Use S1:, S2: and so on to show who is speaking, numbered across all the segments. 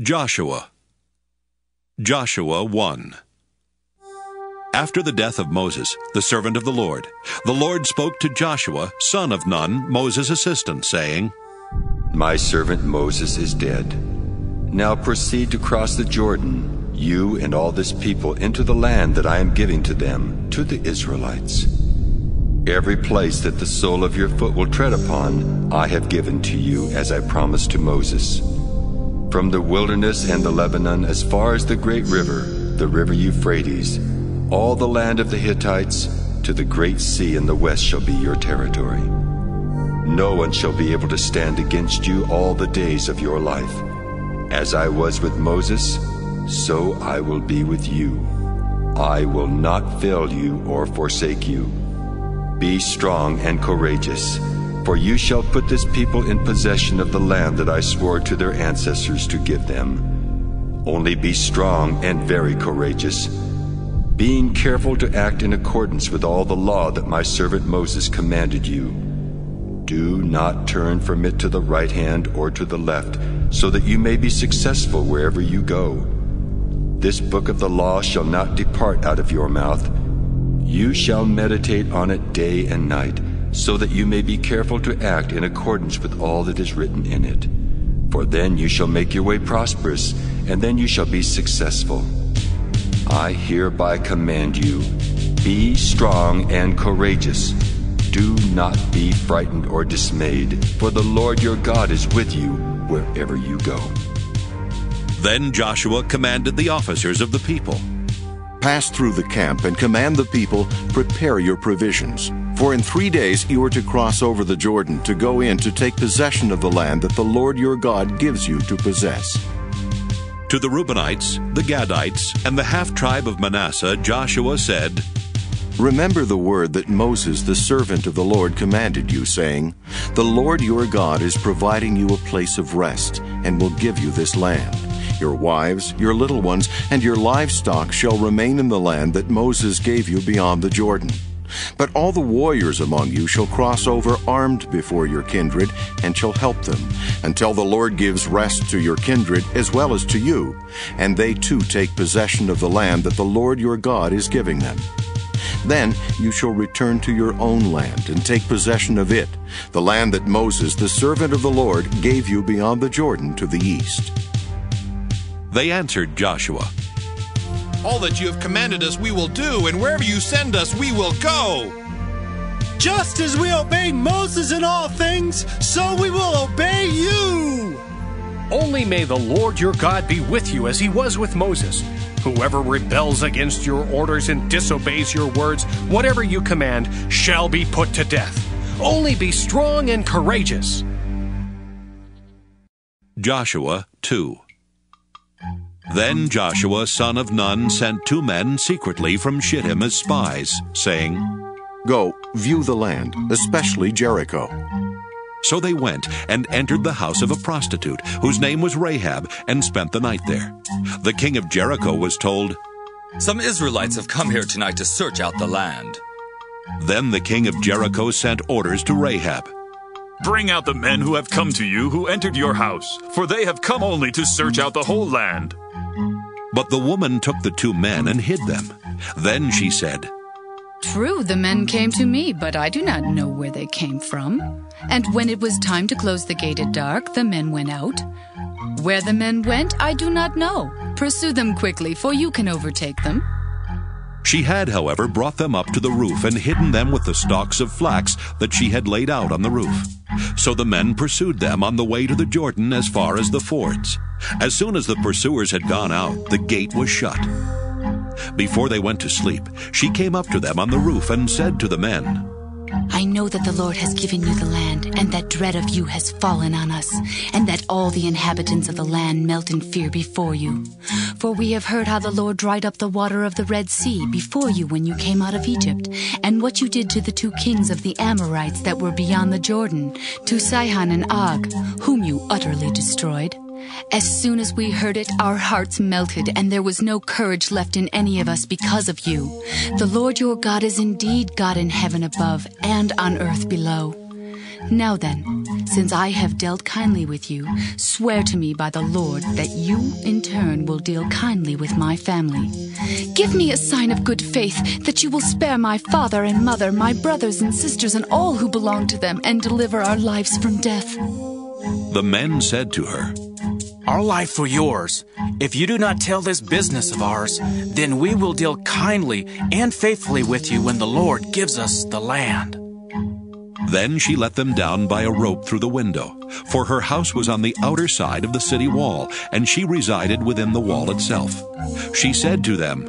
S1: Joshua 1. After the death of Moses, the servant of the Lord spoke to Joshua, son of Nun, Moses' assistant, saying,
S2: My servant Moses is dead. Now proceed to cross the Jordan, you and all this people, into the land that I am giving to them, to the Israelites. Every place that the sole of your foot will tread upon, I have given to you, as I promised to Moses. From the wilderness and the Lebanon, as far as the great river, the river Euphrates, all the land of the Hittites, to the great sea in the west shall be your territory. No one shall be able to stand against you all the days of your life. As I was with Moses, so I will be with you. I will not fail you or forsake you. Be strong and courageous, for you shall put this people in possession of the land that I swore to their ancestors to give them. Only be strong and very courageous, being careful to act in accordance with all the law that my servant Moses commanded you. Do not turn from it to the right hand or to the left, so that you may be successful wherever you go. This book of the law shall not depart out of your mouth. You shall meditate on it day and night, so that you may be careful to act in accordance with all that is written in it. For then you shall make your way prosperous, and then you shall be successful. I hereby command you, be strong and courageous. Do not be frightened or dismayed, for the Lord your God is with you wherever you go.
S1: Then Joshua commanded the officers of the people,
S3: Pass through the camp and command the people, prepare your provisions. For in 3 days you are to cross over the Jordan to go in to take possession of the land that the Lord your God gives you to possess.
S1: To the Reubenites, the Gadites, and the half-tribe of Manasseh, Joshua said,
S3: Remember the word that Moses, the servant of the Lord, commanded you, saying, The Lord your God is providing you a place of rest, and will give you this land. Your wives, your little ones, and your livestock shall remain in the land that Moses gave you beyond the Jordan. But all the warriors among you shall cross over armed before your kindred, and shall help them, until the Lord gives rest to your kindred as well as to you, and they too take possession of the land that the Lord your God is giving them. Then you shall return to your own land and take possession of it, the land that Moses, the servant of the Lord, gave you beyond the Jordan to the east.
S1: They answered Joshua,
S4: All that you have commanded us we will do, and wherever you send us we will go.
S5: Just as we obeyed Moses in all things, so we will obey you.
S6: Only may the Lord your God be with you as he was with Moses. Whoever rebels against your orders and disobeys your words, whatever you command, shall be put to death. Only be strong and courageous.
S1: Joshua 2. Then Joshua, son of Nun, sent 2 men secretly from Shittim as spies, saying,
S3: Go, view the land, especially Jericho.
S1: So they went and entered the house of a prostitute, whose name was Rahab, and spent the night there. The king of Jericho was told,
S7: Some Israelites have come here tonight to search out the land.
S1: Then the king of Jericho sent orders to Rahab,
S8: Bring out the men who have come to you, who entered your house, for they have come only to search out the whole land.
S1: But the woman took the 2 men and hid them. Then she said,
S9: True, the men came to me, but I do not know where they came from. And when it was time to close the gate at dark, the men went out. Where the men went, I do not know. Pursue them quickly, for you can overtake them.
S1: She had, however, brought them up to the roof and hidden them with the stalks of flax that she had laid out on the roof. So the men pursued them on the way to the Jordan as far as the fords. As soon as the pursuers had gone out, the gate was shut. Before they went to sleep, she came up to them on the roof and said to the men,
S9: I know that the Lord has given you the land, and that dread of you has fallen on us, and that all the inhabitants of the land melt in fear before you. For we have heard how the Lord dried up the water of the Red Sea before you when you came out of Egypt, and what you did to the 2 kings of the Amorites that were beyond the Jordan, to Sihon and Og, whom you utterly destroyed. As soon as we heard it, our hearts melted, and there was no courage left in any of us because of you. The Lord your God is indeed God in heaven above and on earth below. Now then, since I have dealt kindly with you, swear to me by the Lord that you, in turn, will deal kindly with my family. Give me a sign of good faith that you will spare my father and mother, my brothers and sisters, and all who belong to them, and deliver our lives from death."
S1: The men said to her,
S10: "Our life or yours. If you do not tell this business of ours, then we will deal kindly and faithfully with you when the Lord gives us the land."
S1: Then she let them down by a rope through the window, for her house was on the outer side of the city wall, and she resided within the wall itself. She said to them,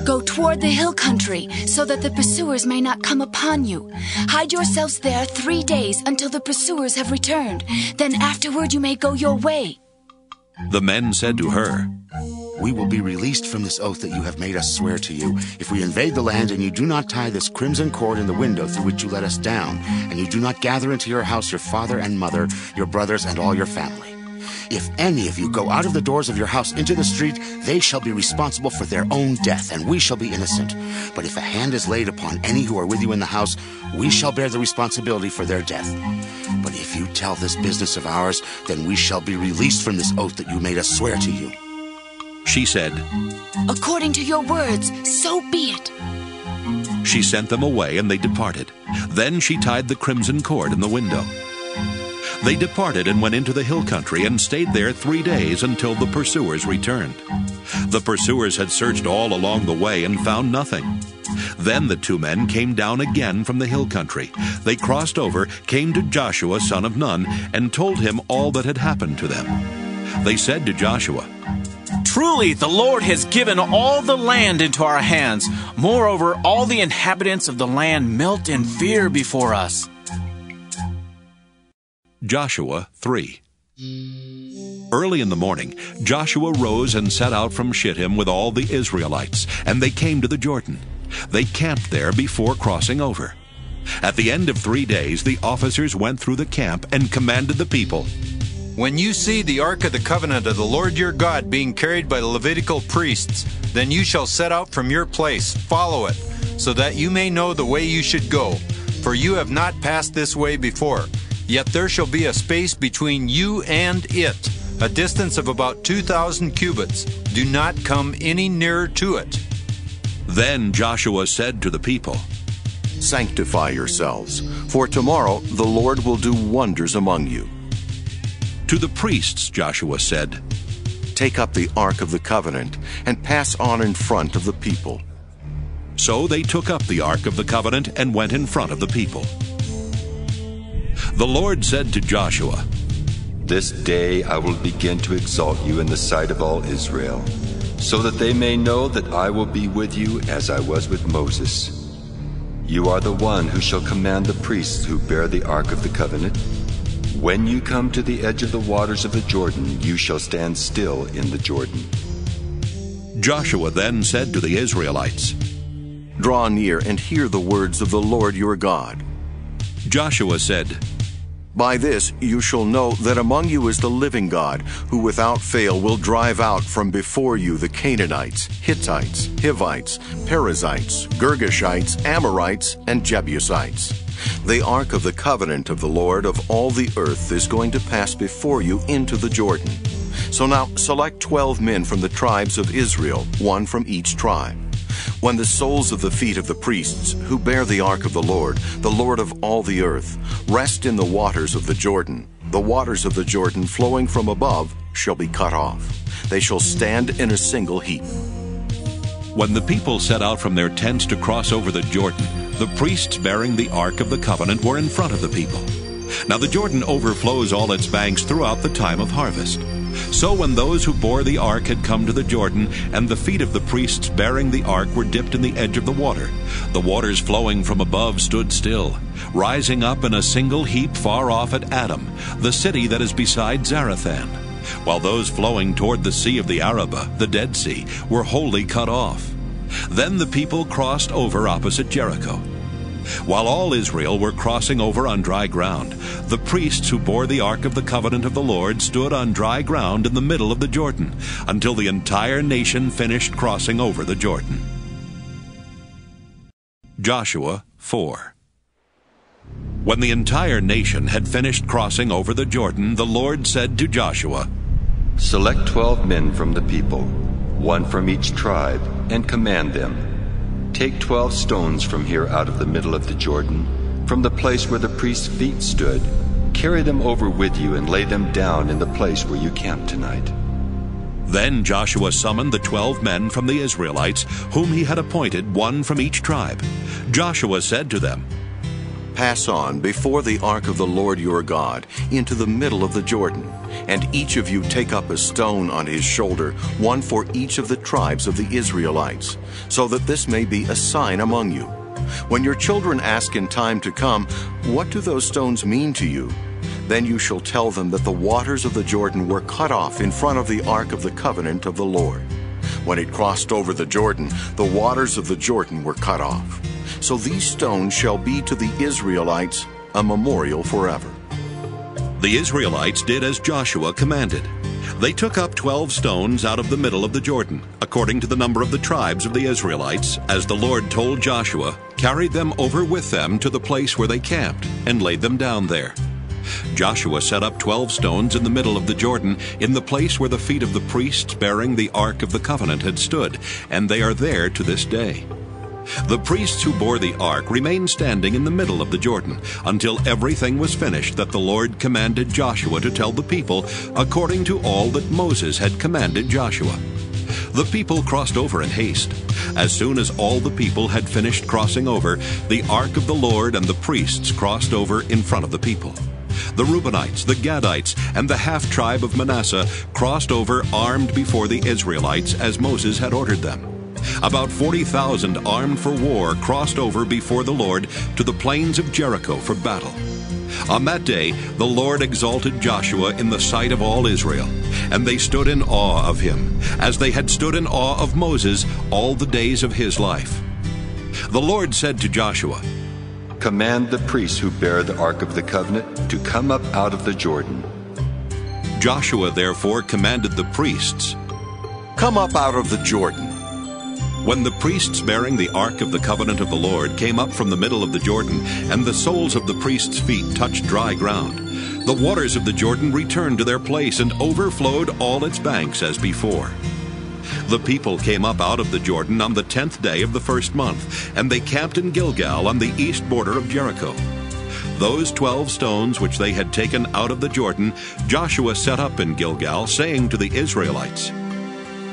S9: "Go toward the hill country, so that the pursuers may not come upon you. Hide yourselves there 3 days until the pursuers have returned. Then afterward you may go your way."
S1: The men said to her,
S11: "We will be released from this oath that you have made us swear to you, if we invade the land and you do not tie this crimson cord in the window through which you let us down, and you do not gather into your house your father and mother, your brothers, and all your family. If any of you go out of the doors of your house into the street, they shall be responsible for their own death, and we shall be innocent. But if a hand is laid upon any who are with you in the house, we shall bear the responsibility for their death. But if you tell this business of ours, then we shall be released from this oath that you made us swear to you."
S1: She said,
S9: "According to your words, so be it."
S1: She sent them away, and they departed. Then she tied the crimson cord in the window. They departed and went into the hill country and stayed there 3 days until the pursuers returned. The pursuers had searched all along the way and found nothing. Then the 2 men came down again from the hill country. They crossed over, came to Joshua son of Nun, and told him all that had happened to them. They said to Joshua,
S10: "Truly, the Lord has given all the land into our hands. Moreover, all the inhabitants of the land melt in fear before us."
S1: Joshua 3. Early in the morning, Joshua rose and set out from Shittim with all the Israelites, and they came to the Jordan. They camped there before crossing over. At the end of 3 days, the officers went through the camp and commanded the people,
S12: "When you see the ark of the covenant of the Lord your God being carried by the Levitical priests, then you shall set out from your place, follow it, so that you may know the way you should go, for you have not passed this way before. Yet there shall be a space between you and it, a distance of about 2,000 cubits. Do not come any nearer to it."
S1: Then Joshua said to the people,
S3: "Sanctify yourselves, for tomorrow the Lord will do wonders among you."
S1: To the priests Joshua said,
S3: "Take up the Ark of the Covenant and pass on in front of the people."
S1: So they took up the Ark of the Covenant and went in front of the people. The Lord said to Joshua,
S2: "This day I will begin to exalt you in the sight of all Israel, so that they may know that I will be with you as I was with Moses. You are the one who shall command the priests who bear the Ark of the Covenant. When you come to the edge of the waters of the Jordan, you shall stand still in the Jordan."
S1: Joshua then said to the Israelites,
S3: "Draw near and hear the words of the Lord your God."
S1: Joshua said,
S3: "By this you shall know that among you is the living God, who without fail will drive out from before you the Canaanites, Hittites, Hivites, Perizzites, Girgashites, Amorites, and Jebusites. The ark of the covenant of the Lord of all the earth is going to pass before you into the Jordan. So now select 12 men from the tribes of Israel, 1 from each tribe. When the soles of the feet of the priests who bear the ark of the Lord of all the earth, rest in the waters of the waters of the Jordan flowing from above shall be cut off. They shall stand in a single heap."
S1: When the people set out from their tents to cross over the Jordan, the priests bearing the Ark of the Covenant were in front of the people. Now the Jordan overflows all its banks throughout the time of harvest. So when those who bore the ark had come to the Jordan, and the feet of the priests bearing the ark were dipped in the edge of the waters flowing from above stood still, rising up in a single heap far off at Adam, the city that is beside Zarethan, while those flowing toward the sea of the Arabah, the Dead Sea, were wholly cut off. Then the people crossed over opposite Jericho. While all Israel were crossing over on dry ground, the priests who bore the Ark of the Covenant of the Lord stood on dry ground in the middle of the Jordan, until the entire nation finished crossing over the Jordan. Joshua 4. When the entire nation had finished crossing over the Jordan, the Lord said to Joshua,
S2: "Select 12 men from the people, one from each tribe, and command them. Take 12 stones from here out of the middle of the Jordan, from the place where the priest's feet stood. Carry them over with you and lay them down in the place where you camp tonight."
S1: Then Joshua summoned the 12 men from the Israelites, whom he had appointed, one from each tribe. Joshua said to them,
S3: "Pass on before the ark of the Lord your God into the middle of the Jordan, and each of you take up a stone on his shoulder, one for each of the tribes of the Israelites, so that this may be a sign among you. When your children ask in time to come, 'What do those stones mean to you?' then you shall tell them that the waters of the Jordan were cut off in front of the ark of the covenant of the Lord. When it crossed over the Jordan, the waters of the Jordan were cut off. So these stones shall be to the Israelites a memorial forever."
S1: The Israelites did as Joshua commanded. They took up 12 stones out of the middle of the Jordan, according to the number of the tribes of the Israelites, as the Lord told Joshua, carried them over with them to the place where they camped, and laid them down there. Joshua set up 12 stones in the middle of the Jordan, in the place where the feet of the priests bearing the Ark of the Covenant had stood, and they are there to this day. The priests who bore the ark remained standing in the middle of the Jordan until everything was finished that the Lord commanded Joshua to tell the people, according to all that Moses had commanded Joshua. The people crossed over in haste. As soon as all the people had finished crossing over, the ark of the Lord and the priests crossed over in front of the people. The Reubenites, the Gadites, and the half-tribe of Manasseh crossed over armed before the Israelites as Moses had ordered them. About 40,000 armed for war crossed over before the Lord to the plains of Jericho for battle. On that day the Lord exalted Joshua in the sight of all Israel, and they stood in awe of him, as they had stood in awe of Moses all the days of his life. The Lord said to Joshua,
S2: "Command the priests who bear the Ark of the Covenant to come up out of the Jordan."
S1: Joshua therefore commanded the priests,
S3: "Come up out of the Jordan."
S1: When the priests bearing the Ark of the Covenant of the Lord came up from the middle of the Jordan, and the soles of the priests' feet touched dry ground, the waters of the Jordan returned to their place and overflowed all its banks as before. The people came up out of the Jordan on the 10th day of the first month, and they camped in Gilgal on the east border of Jericho. Those 12 stones which they had taken out of the Jordan, Joshua set up in Gilgal, saying to the Israelites,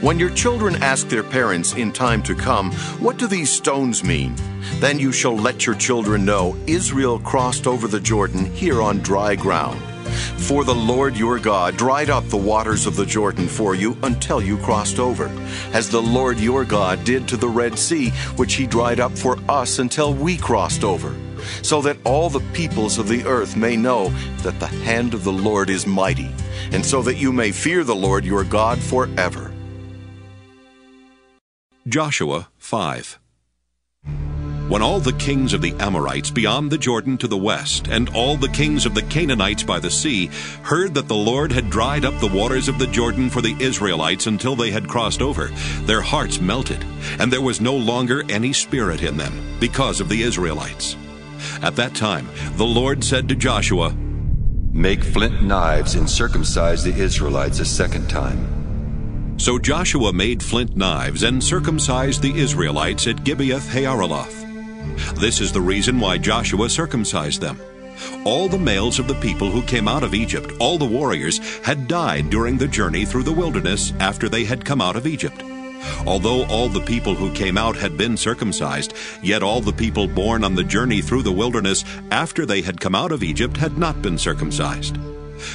S3: "When your children ask their parents in time to come, 'What do these stones mean?' then you shall let your children know, Israel crossed over the Jordan here on dry ground. For the Lord your God dried up the waters of the Jordan for you until you crossed over, as the Lord your God did to the Red Sea, which he dried up for us until we crossed over, so that all the peoples of the earth may know that the hand of the Lord is mighty, and so that you may fear the Lord your God forever."
S1: Joshua 5. When all the kings of the Amorites beyond the Jordan to the west, and all the kings of the Canaanites by the sea, heard that the Lord had dried up the waters of the Jordan for the Israelites until they had crossed over, their hearts melted, and there was no longer any spirit in them, because of the Israelites. At that time the Lord said to Joshua,
S2: "Make flint knives and circumcise the Israelites a second time."
S1: So Joshua made flint knives and circumcised the Israelites at Gibeath-Haaraloth. This is the reason why Joshua circumcised them. All the males of the people who came out of Egypt, all the warriors, had died during the journey through the wilderness after they had come out of Egypt. Although all the people who came out had been circumcised, yet all the people born on the journey through the wilderness after they had come out of Egypt had not been circumcised.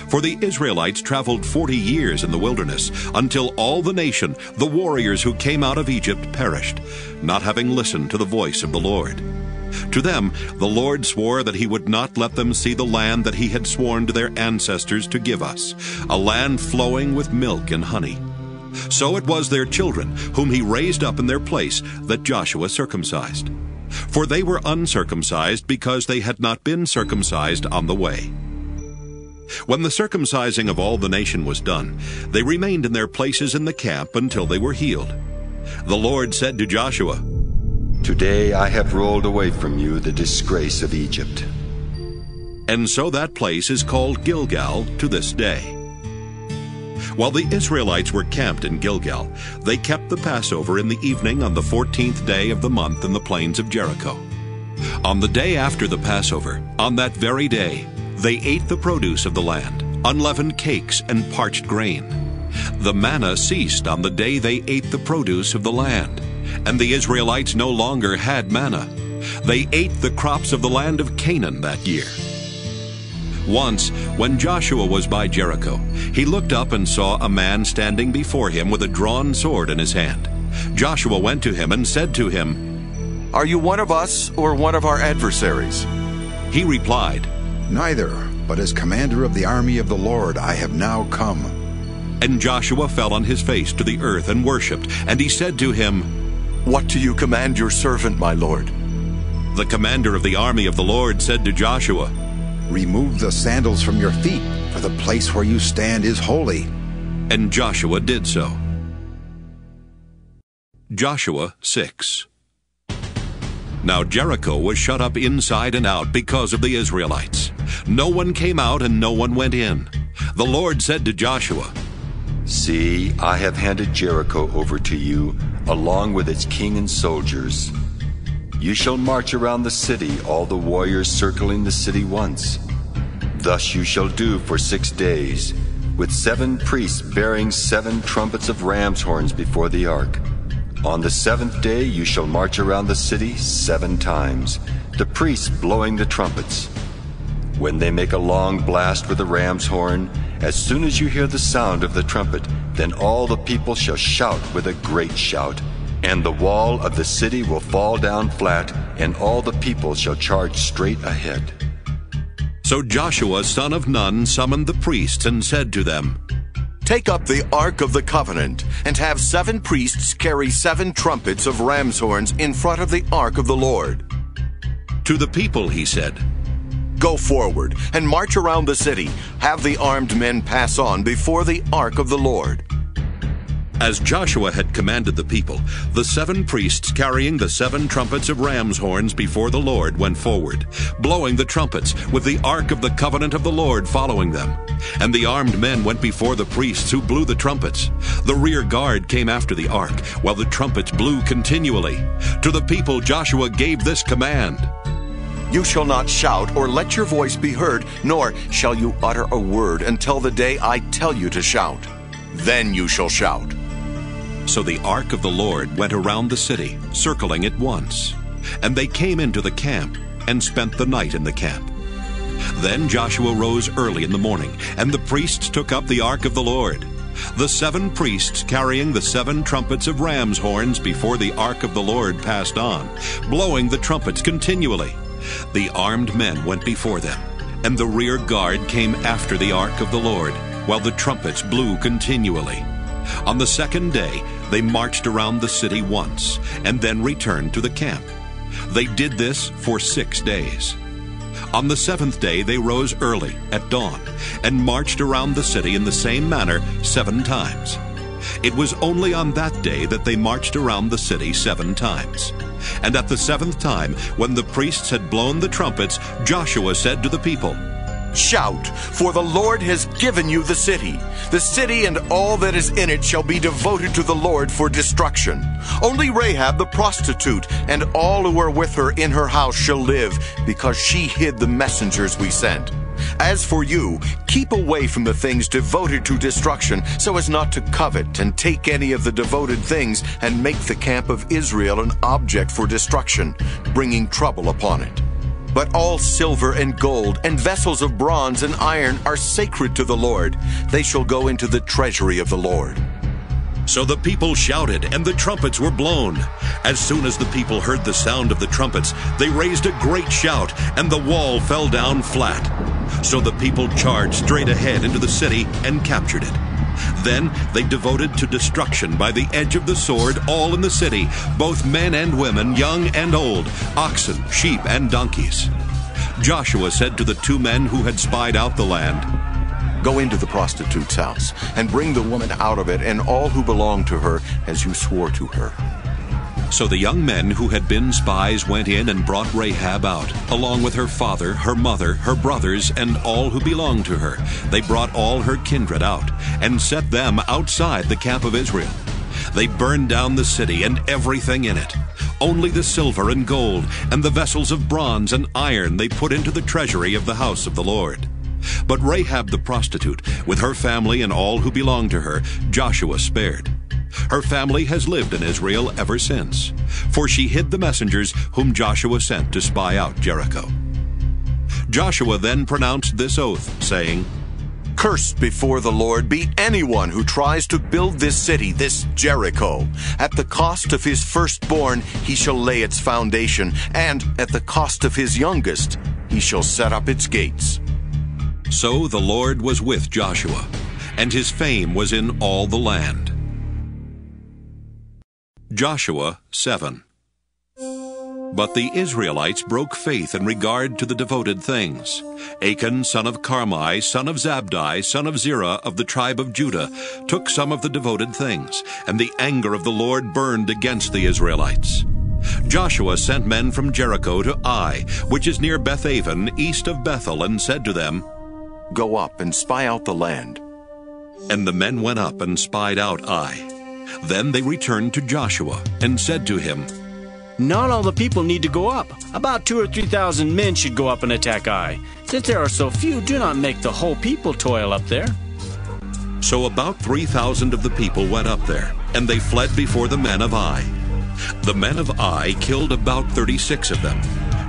S1: For the Israelites traveled 40 years in the wilderness, until all the nation, the warriors who came out of Egypt, perished, not having listened to the voice of the Lord. To them the Lord swore that he would not let them see the land that he had sworn to their ancestors to give us, a land flowing with milk and honey. So it was their children, whom he raised up in their place, that Joshua circumcised. For they were uncircumcised because they had not been circumcised on the way. When the circumcising of all the nation was done, they remained in their places in the camp until they were healed. The Lord said to Joshua,
S2: "Today I have rolled away from you the disgrace of Egypt."
S1: And so that place is called Gilgal to this day. While the Israelites were camped in Gilgal, they kept the Passover in the evening on the 14th day of the month in the plains of Jericho. On the day after the Passover, on that very day, they ate the produce of the land, unleavened cakes and parched grain. The manna ceased on the day they ate the produce of the land, and the Israelites no longer had manna. They ate the crops of the land of Canaan that year. Once, when Joshua was by Jericho, he looked up and saw a man standing before him with a drawn sword in his hand. Joshua went to him and said to him,
S3: "Are you one of us or one of our adversaries?"
S1: He replied,
S13: "Neither, but as commander of the army of the Lord I have now come."
S1: And Joshua fell on his face to the earth and worshipped, and he said to him,
S3: "What do you command your servant, my lord?"
S1: The commander of the army of the Lord said to Joshua,
S13: "Remove the sandals from your feet, for the place where you stand is holy."
S1: And Joshua did so. Joshua 6. Now Jericho was shut up inside and out because of the Israelites. No one came out and no one went in. The Lord said to Joshua,
S2: "See, I have handed Jericho over to you, along with its king and soldiers. You shall march around the city, all the warriors circling the city once. Thus you shall do for 6 days, with 7 priests bearing 7 trumpets of ram's horns before the ark. On the 7th day you shall march around the city 7 times, the priests blowing the trumpets. When they make a long blast with the ram's horn, as soon as you hear the sound of the trumpet, then all the people shall shout with a great shout, and the wall of the city will fall down flat, and all the people shall charge straight ahead."
S1: So Joshua son of Nun summoned the priests and said to them,
S3: "Take up the Ark of the Covenant, and have 7 priests carry 7 trumpets of ram's horns in front of the Ark of the Lord."
S1: To the people he said,
S3: "Go forward and march around the city. Have the armed men pass on before the Ark of the Lord."
S1: As Joshua had commanded the people, the 7 priests carrying the 7 trumpets of ram's horns before the Lord went forward, blowing the trumpets, with the Ark of the Covenant of the Lord following them. And the armed men went before the priests who blew the trumpets. The rear guard came after the ark, while the trumpets blew continually. To the people Joshua gave this command,
S3: "You shall not shout or let your voice be heard, nor shall you utter a word until the day I tell you to shout. Then you shall shout."
S1: So the ark of the Lord went around the city, circling it once. And they came into the camp and spent the night in the camp. Then Joshua rose early in the morning, and the priests took up the ark of the Lord. The 7 priests carrying the 7 trumpets of ram's horns before the ark of the Lord passed on, blowing the trumpets continually. The armed men went before them, and the rear guard came after the ark of the Lord, while the trumpets blew continually. On the 2nd day, they marched around the city once, and then returned to the camp. They did this for 6 days. On the 7th day, they rose early at dawn, and marched around the city in the same manner 7 times. It was only on that day that they marched around the city 7 times. And at the 7th time, when the priests had blown the trumpets, Joshua said to the people,
S3: "Shout, for the Lord has given you the city. The city and all that is in it shall be devoted to the Lord for destruction. Only Rahab the prostitute and all who are with her in her house shall live, because she hid the messengers we sent. As for you, keep away from the things devoted to destruction, so as not to covet and take any of the devoted things and make the camp of Israel an object for destruction, bringing trouble upon it. But all silver and gold and vessels of bronze and iron are sacred to the Lord. They shall go into the treasury of the Lord."
S1: So the people shouted, and the trumpets were blown. As soon as the people heard the sound of the trumpets, they raised a great shout, and the wall fell down flat. So the people charged straight ahead into the city and captured it. Then they devoted to destruction by the edge of the sword all in the city, both men and women, young and old, oxen, sheep, and donkeys. Joshua said to the 2 men who had spied out the land,
S3: "Go into the prostitute's house, and bring the woman out of it and all who belong to her, as you swore to her."
S1: So the young men who had been spies went in and brought Rahab out, along with her father, her mother, her brothers, and all who belonged to her. They brought all her kindred out, and set them outside the camp of Israel. They burned down the city and everything in it. Only the silver and gold, and the vessels of bronze and iron they put into the treasury of the house of the Lord. But Rahab the prostitute, with her family and all who belonged to her, Joshua spared. Her family has lived in Israel ever since, for she hid the messengers whom Joshua sent to spy out Jericho. Joshua then pronounced this oath, saying,
S3: Cursed before the Lord be anyone who tries to build this city, this Jericho. At the cost of his firstborn he shall lay its foundation, and at the cost of his youngest he shall set up its gates.
S1: So the Lord was with Joshua, and his fame was in all the land. Joshua 7. But the Israelites broke faith in regard to the devoted things. Achan, son of Carmi, son of Zabdi, son of Zerah, of the tribe of Judah, took some of the devoted things, and the anger of the Lord burned against the Israelites. Joshua sent men from Jericho to Ai, which is near Bethaven, east of Bethel, and said to them,
S3: Go up and spy out the land.
S1: And the men went up and spied out Ai. Then they returned to Joshua and said to him,
S14: Not all the people need to go up. About 2,000 or 3,000 men should go up and attack Ai. Since there are so few, do not make the whole people toil up there.
S1: So about 3,000 of the people went up there, and they fled before the men of Ai. The men of Ai killed about 36 of them,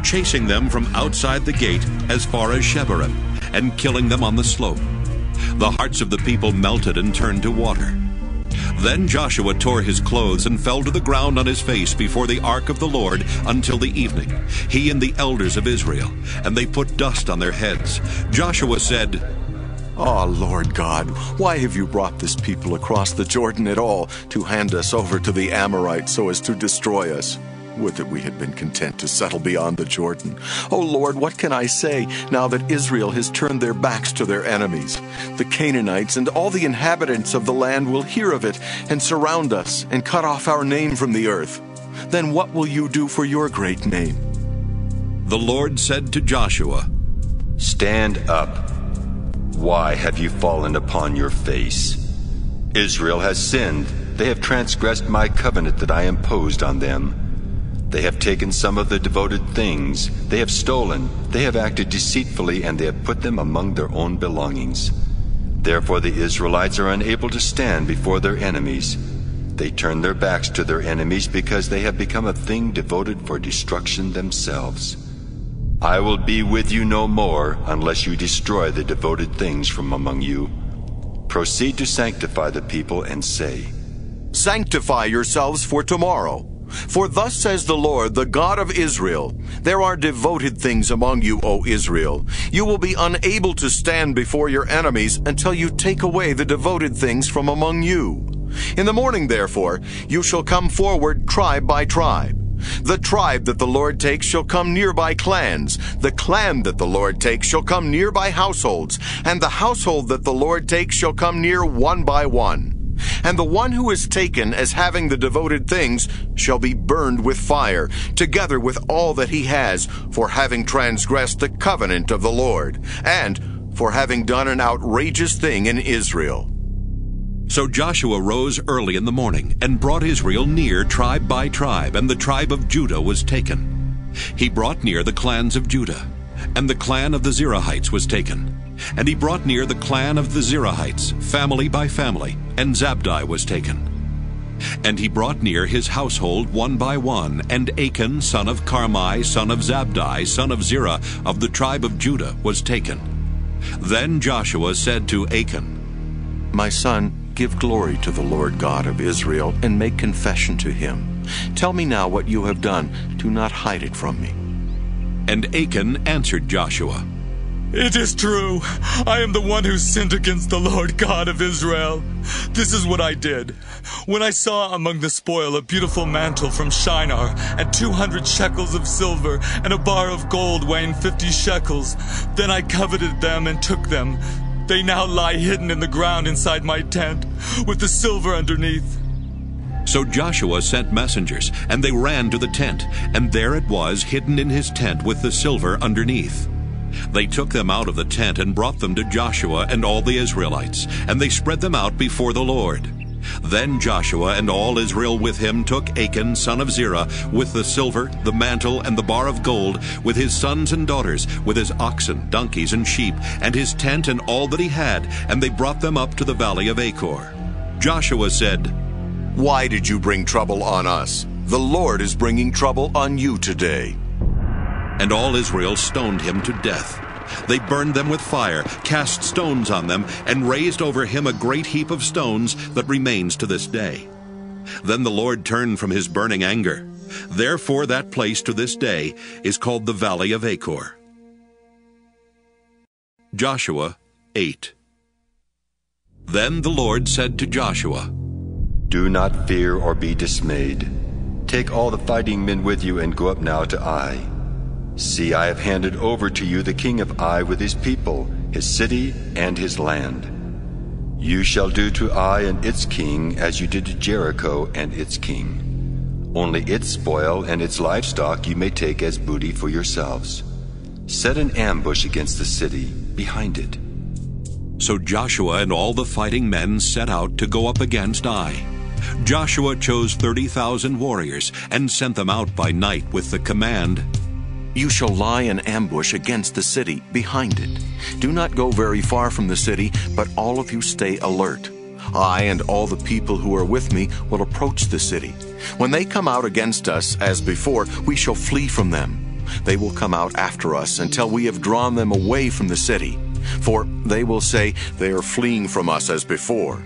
S1: chasing them from outside the gate as far as Shebarim, and killing them on the slope. The hearts of the people melted and turned to water. Then Joshua tore his clothes and fell to the ground on his face before the ark of the Lord until the evening, he and the elders of Israel, and they put dust on their heads. Joshua said,
S3: Lord God, why have you brought this people across the Jordan at all to hand us over to the Amorites so as to destroy us? Would that we had been content to settle beyond the Jordan. Lord, what can I say now that Israel has turned their backs to their enemies? The Canaanites and all the inhabitants of the land will hear of it and surround us and cut off our name from the earth. Then what will you do for your great name?
S1: The Lord said to Joshua,
S2: Stand up. Why have you fallen upon your face? Israel has sinned. They have transgressed my covenant that I imposed on them. They have taken some of the devoted things. They have stolen. They have acted deceitfully, and they have put them among their own belongings. Therefore the Israelites are unable to stand before their enemies. They turn their backs to their enemies because they have become a thing devoted for destruction themselves. I will be with you no more unless you destroy the devoted things from among you. Proceed to sanctify the people and say,
S3: Sanctify yourselves for tomorrow. For thus says the Lord, the God of Israel, there are devoted things among you, O Israel. You will be unable to stand before your enemies until you take away the devoted things from among you. In the morning, therefore, you shall come forward tribe by tribe. The tribe that the Lord takes shall come near by clans. The clan that the Lord takes shall come near by households. And the household that the Lord takes shall come near one by one. And the one who is taken as having the devoted things shall be burned with fire, together with all that he has, for having transgressed the covenant of the Lord, and for having done an outrageous thing in Israel.
S1: So Joshua rose early in the morning, and brought Israel near tribe by tribe, and the tribe of Judah was taken. He brought near the clans of Judah, and the clan of the Zerahites was taken. And he brought near the clan of the Zerahites, family by family, and Zabdi was taken. And he brought near his household one by one, and Achan, son of Carmi, son of Zabdi, son of Zerah, of the tribe of Judah, was taken. Then Joshua said to Achan,
S3: My son, give glory to the Lord God of Israel, and make confession to him. Tell me now what you have done. Do not hide it from me.
S1: And Achan answered Joshua,
S15: It is true. I am the one who sinned against the Lord God of Israel. This is what I did. When I saw among the spoil a beautiful mantle from Shinar, and 200 shekels of silver, and a bar of gold weighing 50 shekels, then I coveted them and took them. They now lie hidden in the ground inside my tent, with the silver underneath.
S1: So Joshua sent messengers, and they ran to the tent, and there it was hidden in his tent with the silver underneath. They took them out of the tent and brought them to Joshua and all the Israelites, and they spread them out before the Lord. Then Joshua and all Israel with him took Achan son of Zerah with the silver, the mantle, and the bar of gold, with his sons and daughters, with his oxen, donkeys, and sheep, and his tent and all that he had, and they brought them up to the valley of Achor. Joshua said,
S3: "Why did you bring trouble on us? The Lord is bringing trouble on you today."
S1: And all Israel stoned him to death. They burned them with fire, cast stones on them, and raised over him a great heap of stones that remains to this day. Then the Lord turned from his burning anger. Therefore that place to this day is called the Valley of Achor. Joshua 8. Then the Lord said to Joshua,
S2: "Do not fear or be dismayed. Take all the fighting men with you and go up now to Ai. See, I have handed over to you the king of Ai with his people, his city, and his land. You shall do to Ai and its king as you did to Jericho and its king. Only its spoil and its livestock you may take as booty for yourselves. Set an ambush against the city behind it."
S1: So Joshua and all the fighting men set out to go up against Ai. Joshua chose 30,000 warriors and sent them out by night with the command,
S3: "You shall lie in ambush against the city behind it. Do not go very far from the city, but all of you stay alert. I and all the people who are with me will approach the city. When they come out against us as before, we shall flee from them. They will come out after us until we have drawn them away from the city. For they will say, 'They are fleeing from us as before.'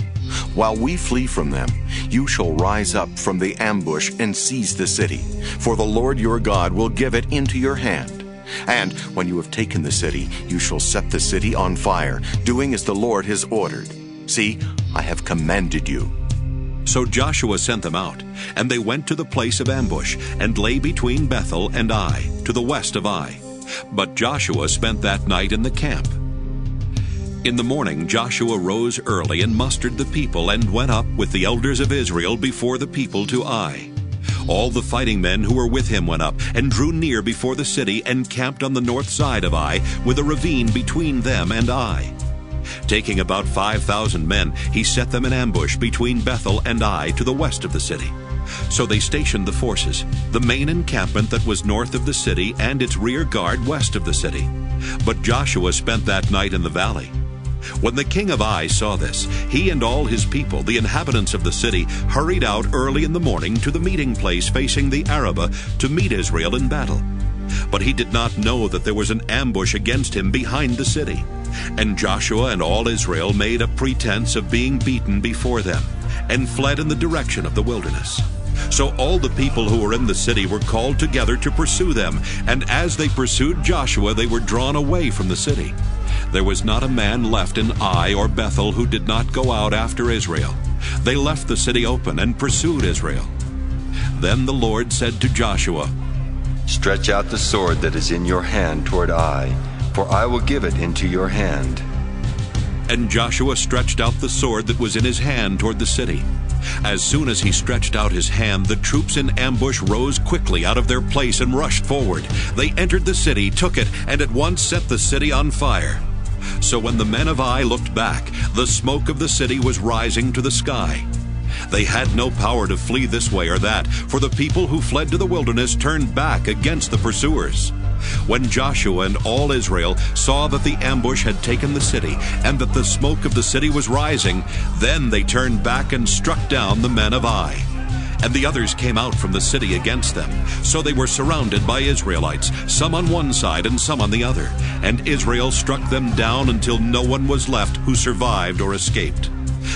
S3: While we flee from them, you shall rise up from the ambush and seize the city, for the Lord your God will give it into your hand. And when you have taken the city, you shall set the city on fire, doing as the Lord has ordered. See, I have commanded you."
S1: So Joshua sent them out, and they went to the place of ambush, and lay between Bethel and Ai, to the west of Ai. But Joshua spent that night in the camp. In the morning Joshua rose early and mustered the people, and went up with the elders of Israel before the people to Ai. All the fighting men who were with him went up, and drew near before the city, and camped on the north side of Ai, with a ravine between them and Ai. Taking about 5,000 men, he set them in ambush between Bethel and Ai to the west of the city. So they stationed the forces, the main encampment that was north of the city, and its rear guard west of the city. But Joshua spent that night in the valley. When the king of Ai saw this, he and all his people, the inhabitants of the city, hurried out early in the morning to the meeting place facing the Arabah to meet Israel in battle. But he did not know that there was an ambush against him behind the city. And Joshua and all Israel made a pretense of being beaten before them, and fled in the direction of the wilderness. So all the people who were in the city were called together to pursue them, and as they pursued Joshua, they were drawn away from the city. There was not a man left in Ai or Bethel who did not go out after Israel. They left the city open and pursued Israel. Then the Lord said to Joshua,
S2: "Stretch out the sword that is in your hand toward Ai, for I will give it into your hand."
S1: And Joshua stretched out the sword that was in his hand toward the city. As soon as he stretched out his hand, the troops in ambush rose quickly out of their place and rushed forward. They entered the city, took it, and at once set the city on fire. So when the men of Ai looked back, the smoke of the city was rising to the sky. They had no power to flee this way or that, for the people who fled to the wilderness turned back against the pursuers. When Joshua and all Israel saw that the ambush had taken the city, and that the smoke of the city was rising, then they turned back and struck down the men of Ai. And the others came out from the city against them. So they were surrounded by Israelites, some on one side and some on the other. And Israel struck them down until no one was left who survived or escaped.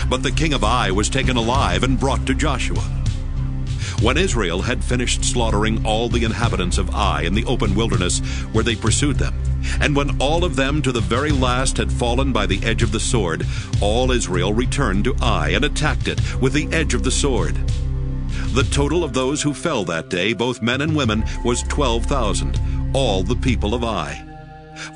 S1: But the king of Ai was taken alive and brought to Joshua. When Israel had finished slaughtering all the inhabitants of Ai in the open wilderness where they pursued them, and when all of them to the very last had fallen by the edge of the sword, all Israel returned to Ai and attacked it with the edge of the sword. The total of those who fell that day, both men and women, was 12,000, all the people of Ai.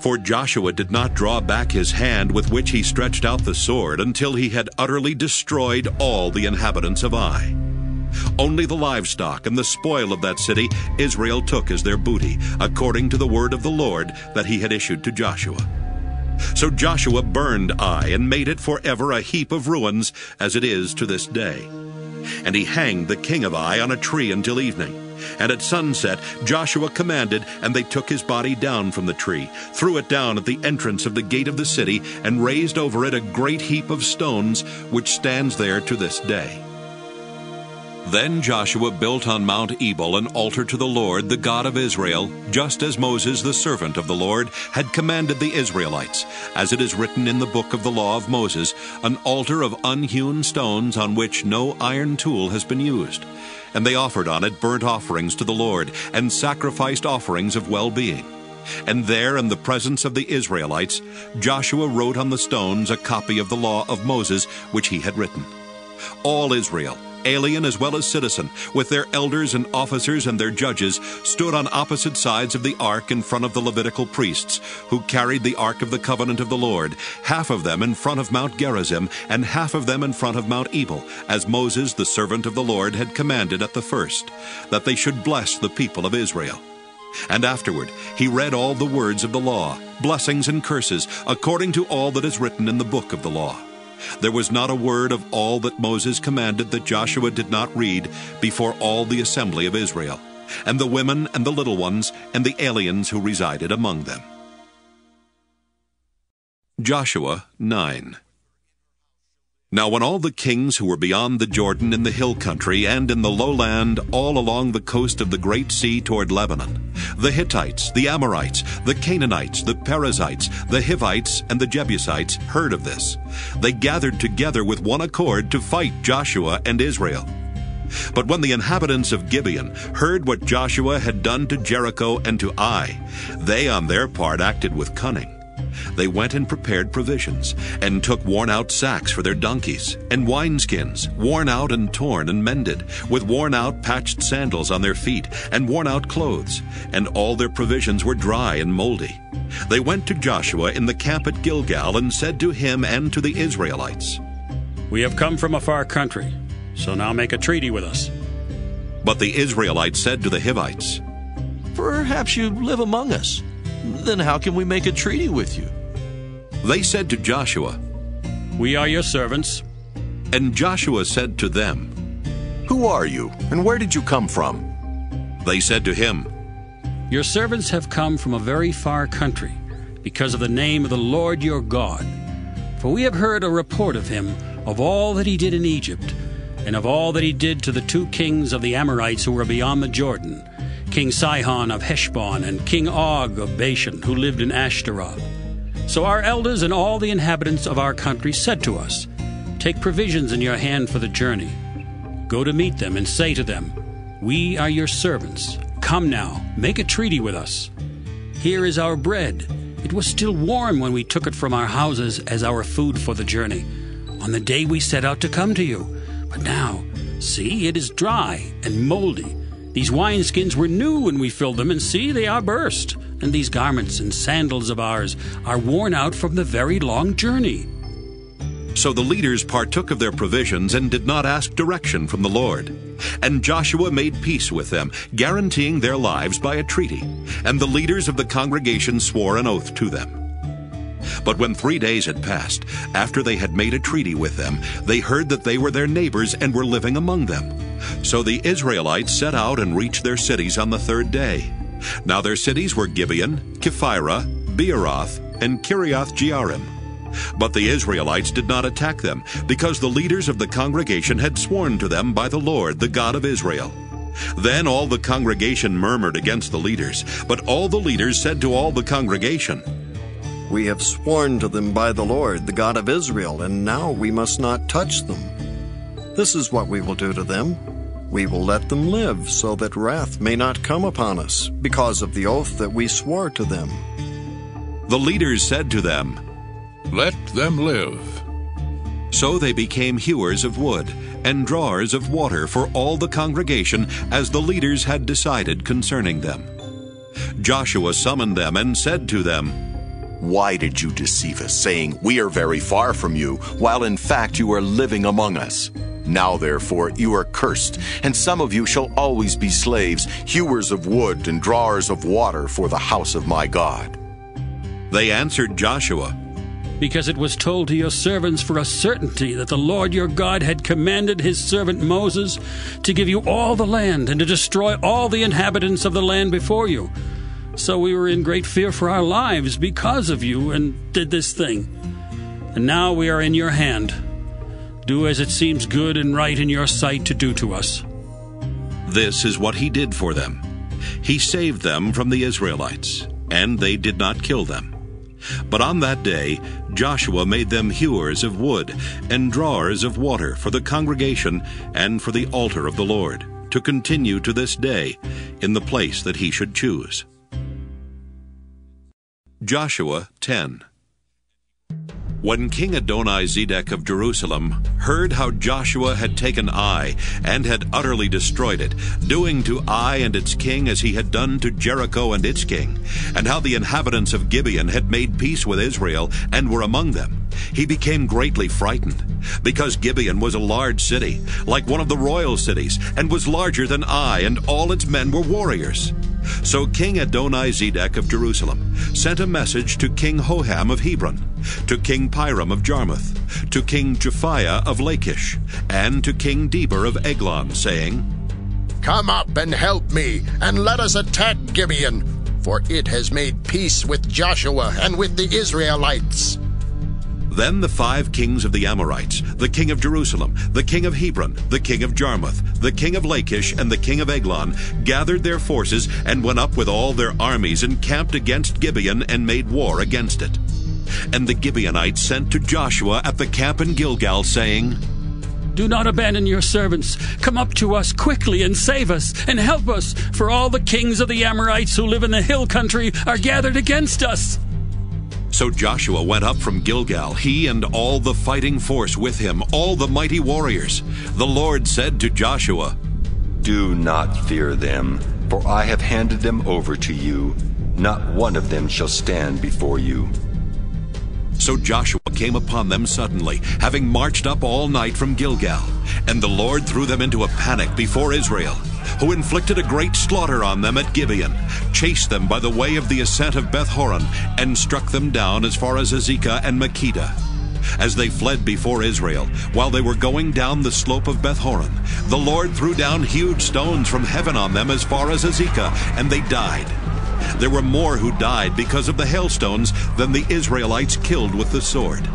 S1: For Joshua did not draw back his hand with which he stretched out the sword until he had utterly destroyed all the inhabitants of Ai. Only the livestock and the spoil of that city Israel took as their booty, according to the word of the Lord that he had issued to Joshua. So Joshua burned Ai and made it forever a heap of ruins, as it is to this day. And he hanged the king of Ai on a tree until evening. And at sunset Joshua commanded, and they took his body down from the tree, threw it down at the entrance of the gate of the city, and raised over it a great heap of stones, which stands there to this day. Then Joshua built on Mount Ebal an altar to the Lord, the God of Israel, just as Moses, the servant of the Lord, had commanded the Israelites, as it is written in the book of the law of Moses, an altar of unhewn stones on which no iron tool has been used. And they offered on it burnt offerings to the Lord, and sacrificed offerings of well-being. And there, in the presence of the Israelites, Joshua wrote on the stones a copy of the law of Moses, which he had written. All Israel, alien as well as citizen, with their elders and officers and their judges, stood on opposite sides of the ark in front of the Levitical priests, who carried the ark of the covenant of the Lord, half of them in front of Mount Gerizim, and half of them in front of Mount Ebal, as Moses, the servant of the Lord, had commanded at the first, that they should bless the people of Israel. And afterward he read all the words of the law, blessings and curses, according to all that is written in the book of the law. There was not a word of all that Moses commanded that Joshua did not read before all the assembly of Israel, and the women and the little ones, and the aliens who resided among them. Joshua 9. Now when all the kings who were beyond the Jordan in the hill country and in the lowland all along the coast of the great sea toward Lebanon, the Hittites, the Amorites, the Canaanites, the Perizzites, the Hivites, and the Jebusites heard of this, they gathered together with one accord to fight Joshua and Israel. But when the inhabitants of Gibeon heard what Joshua had done to Jericho and to Ai, they on their part acted with cunning. They went and prepared provisions, and took worn-out sacks for their donkeys, and wineskins, worn out and torn and mended, with worn-out patched sandals on their feet, and worn-out clothes, and all their provisions were dry and moldy. They went to Joshua in the camp at Gilgal, and said to him and to the Israelites,
S16: "We have come from a far country, so now make a treaty with us."
S1: But the Israelites said to the Hivites,
S17: "Perhaps you live among us. Then how can we make a treaty with you?"
S1: They said to Joshua,
S16: "We are your servants."
S1: And Joshua said to them,
S3: "Who are you, and where did you come from?"
S1: They said to him,
S16: "Your servants have come from a very far country, because of the name of the Lord your God. For we have heard a report of him, of all that he did in Egypt, and of all that he did to the 2 kings of the Amorites who were beyond the Jordan, King Sihon of Heshbon, and King Og of Bashan, who lived in Ashtaroth. So our elders and all the inhabitants of our country said to us, 'Take provisions in your hand for the journey. Go to meet them and say to them, We are your servants. Come now, make a treaty with us. Here is our bread. It was still warm when we took it from our houses as our food for the journey, on the day we set out to come to you. But now, see, it is dry and moldy. These wineskins were new when we filled them, and see, they are burst. And these garments and sandals of ours are worn out from the very long journey.'"
S1: So the leaders partook of their provisions and did not ask direction from the Lord. And Joshua made peace with them, guaranteeing their lives by a treaty. And the leaders of the congregation swore an oath to them. But when 3 days had passed, after they had made a treaty with them, they heard that they were their neighbors and were living among them. So the Israelites set out and reached their cities on the 3rd day. Now their cities were Gibeon, Kephirah, Beeroth, and Kiriath-Jearim. But the Israelites did not attack them, because the leaders of the congregation had sworn to them by the Lord, the God of Israel. Then all the congregation murmured against the leaders, but all the leaders said to all the congregation,
S18: "We have sworn to them by the Lord, the God of Israel, and now we must not touch them. This is what we will do to them. We will let them live, so that wrath may not come upon us, because of the oath that we swore to them."
S1: The leaders said to them,
S19: "Let them live."
S1: So they became hewers of wood and drawers of water for all the congregation, as the leaders had decided concerning them. Joshua summoned them and said to them,
S3: "Why did you deceive us, saying, 'We are very far from you,' while in fact you are living among us? Now therefore you are cursed, and some of you shall always be slaves, hewers of wood and drawers of water for the house of my God.
S1: They answered Joshua,
S16: Because it was told to your servants for a certainty that the Lord your God had commanded his servant Moses to give you all the land and to destroy all the inhabitants of the land before you. So we were in great fear for our lives because of you and did this thing. And now we are in your hand. Do as it seems good and right in your sight to do to us.
S1: This is what he did for them. He saved them from the Israelites, and they did not kill them. But on that day Joshua made them hewers of wood and drawers of water for the congregation and for the altar of the Lord, to continue to this day in the place that he should choose. Joshua 10. When King Adoni-Zedek of Jerusalem heard how Joshua had taken Ai and had utterly destroyed it, doing to Ai and its king as he had done to Jericho and its king, and how the inhabitants of Gibeon had made peace with Israel and were among them, he became greatly frightened, because Gibeon was a large city, like one of the royal cities, and was larger than Ai, and all its men were warriors. So King Adoni-Zedek of Jerusalem sent a message to King Hoham of Hebron, to King Piram of Jarmuth, to King Japhiah of Lachish, and to King Deber of Eglon, saying,
S20: Come up and help me, and let us attack Gibeon, for it has made peace with Joshua and with the Israelites.
S1: Then the 5 kings of the Amorites, the king of Jerusalem, the king of Hebron, the king of Jarmuth, the king of Lachish, and the king of Eglon, gathered their forces and went up with all their armies and camped against Gibeon and made war against it. And the Gibeonites sent to Joshua at the camp in Gilgal, saying,
S16: Do not abandon your servants. Come up to us quickly and save us and help us, for all the kings of the Amorites who live in the hill country are gathered against us.
S1: So Joshua went up from Gilgal, he and all the fighting force with him, all the mighty warriors. The Lord said to Joshua,
S2: Do not fear them, for I have handed them over to you. Not one of them shall stand before you.
S1: So Joshua came upon them suddenly, having marched up all night from Gilgal. And the Lord threw them into a panic before Israel, who inflicted a great slaughter on them at Gibeon, chased them by the way of the ascent of Beth-horon, and struck them down as far as Azekah and Makkedah. As they fled before Israel, while they were going down the slope of Beth-horon, the Lord threw down huge stones from heaven on them as far as Azekah, and they died. There were more who died because of the hailstones than the Israelites killed with the sword.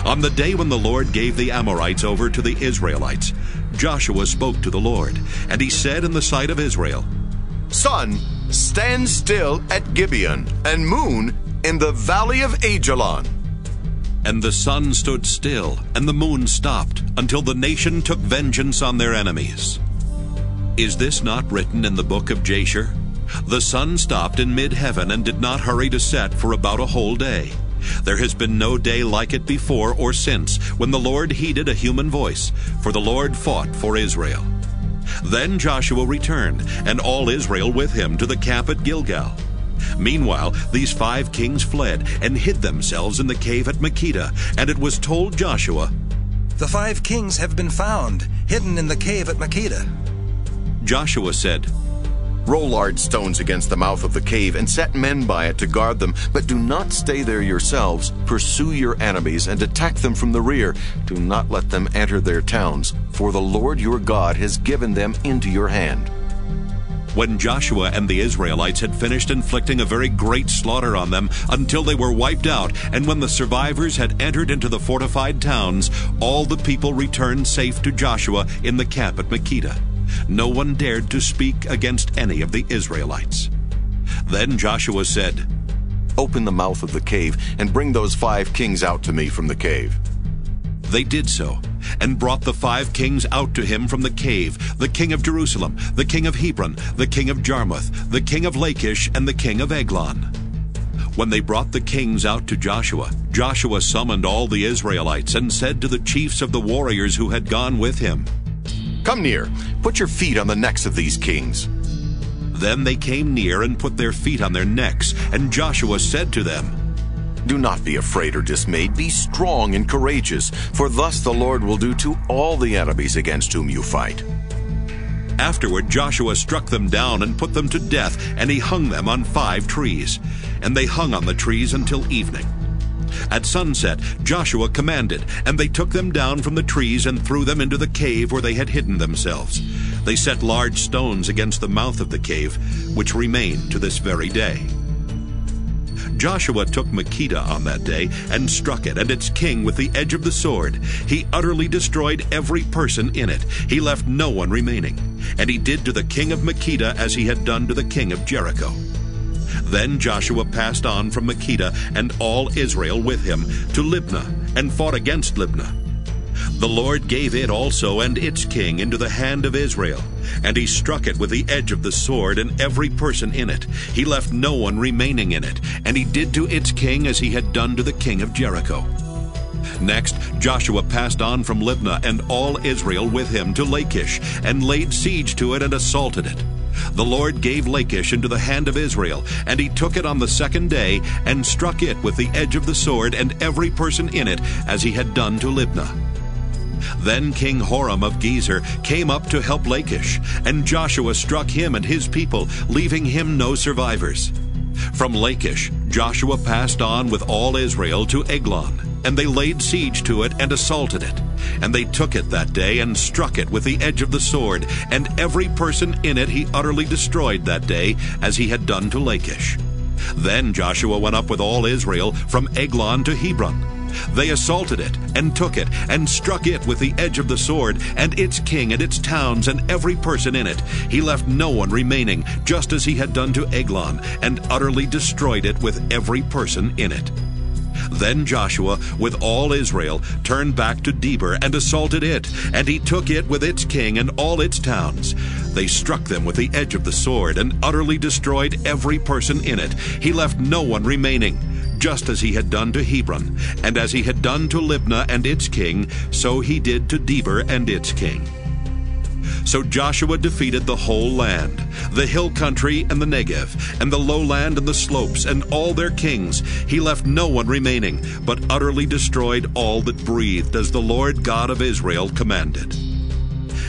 S1: On the day when the Lord gave the Amorites over to the Israelites, Joshua spoke to the Lord, and he said in the sight of Israel,
S3: Sun, stand still at Gibeon, and moon in the valley of Ajalon.
S1: And the sun stood still, and the moon stopped, until the nation took vengeance on their enemies. Is this not written in the book of Jasher? The sun stopped in mid-heaven and did not hurry to set for about a whole day. There has been no day like it before or since, when the Lord heeded a human voice, for the Lord fought for Israel. Then Joshua returned, and all Israel with him, to the camp at Gilgal. Meanwhile, these 5 kings fled and hid themselves in the cave at Makkedah, and it was told Joshua,
S21: The 5 kings have been found, hidden in the cave at Makkedah.
S1: Joshua said,
S3: Roll large stones against the mouth of the cave and set men by it to guard them, but do not stay there yourselves. Pursue your enemies and attack them from the rear. Do not let them enter their towns, for the Lord your God has given them into your hand.
S1: When Joshua and the Israelites had finished inflicting a very great slaughter on them until they were wiped out, and when the survivors had entered into the fortified towns, all the people returned safe to Joshua in the camp at Makkedah. No one dared to speak against any of the Israelites. Then Joshua said,
S3: Open the mouth of the cave and bring those 5 kings out to me from the cave.
S1: They did so, and brought the 5 kings out to him from the cave, the king of Jerusalem, the king of Hebron, the king of Jarmuth, the king of Lachish, and the king of Eglon. When they brought the kings out to Joshua, Joshua summoned all the Israelites and said to the chiefs of the warriors who had gone with him,
S3: Come near, put your feet on the necks of these kings.
S1: Then they came near and put their feet on their necks, and Joshua said to them,
S3: Do not be afraid or dismayed. Be strong and courageous, for thus the Lord will do to all the enemies against whom you fight."
S1: Afterward Joshua struck them down and put them to death, and he hung them on 5 trees. And they hung on the trees until evening. At sunset Joshua commanded, and they took them down from the trees and threw them into the cave where they had hidden themselves. They set large stones against the mouth of the cave, which remain to this very day. Joshua took Makkedah on that day and struck it and its king with the edge of the sword. He utterly destroyed every person in it. He left no one remaining. And he did to the king of Makkedah as he had done to the king of Jericho. Then Joshua passed on from Makkedah and all Israel with him to Libnah and fought against Libnah. The Lord gave it also and its king into the hand of Israel, and he struck it with the edge of the sword and every person in it. He left no one remaining in it, and he did to its king as he had done to the king of Jericho. Next, Joshua passed on from Libnah and all Israel with him to Lachish, and laid siege to it and assaulted it. The Lord gave Lachish into the hand of Israel, and he took it on the 2nd day, and struck it with the edge of the sword and every person in it, as he had done to Libnah. Then King Horam of Gezer came up to help Lachish, and Joshua struck him and his people, leaving him no survivors. From Lachish, Joshua passed on with all Israel to Eglon, and they laid siege to it and assaulted it. And they took it that day and struck it with the edge of the sword, and every person in it he utterly destroyed that day, as he had done to Lachish. Then Joshua went up with all Israel from Eglon to Hebron. They assaulted it, and took it, and struck it with the edge of the sword, and its king, and its towns, and every person in it. He left no one remaining, just as he had done to Eglon, and utterly destroyed it with every person in it. Then Joshua, with all Israel, turned back to Debir, and assaulted it, and he took it with its king, and all its towns. They struck them with the edge of the sword, and utterly destroyed every person in it. He left no one remaining, just as he had done to Hebron, and as he had done to Libnah and its king, so he did to Debir and its king. So Joshua defeated the whole land, the hill country and the Negev, and the lowland and the slopes, and all their kings. He left no one remaining, but utterly destroyed all that breathed, as the Lord God of Israel commanded.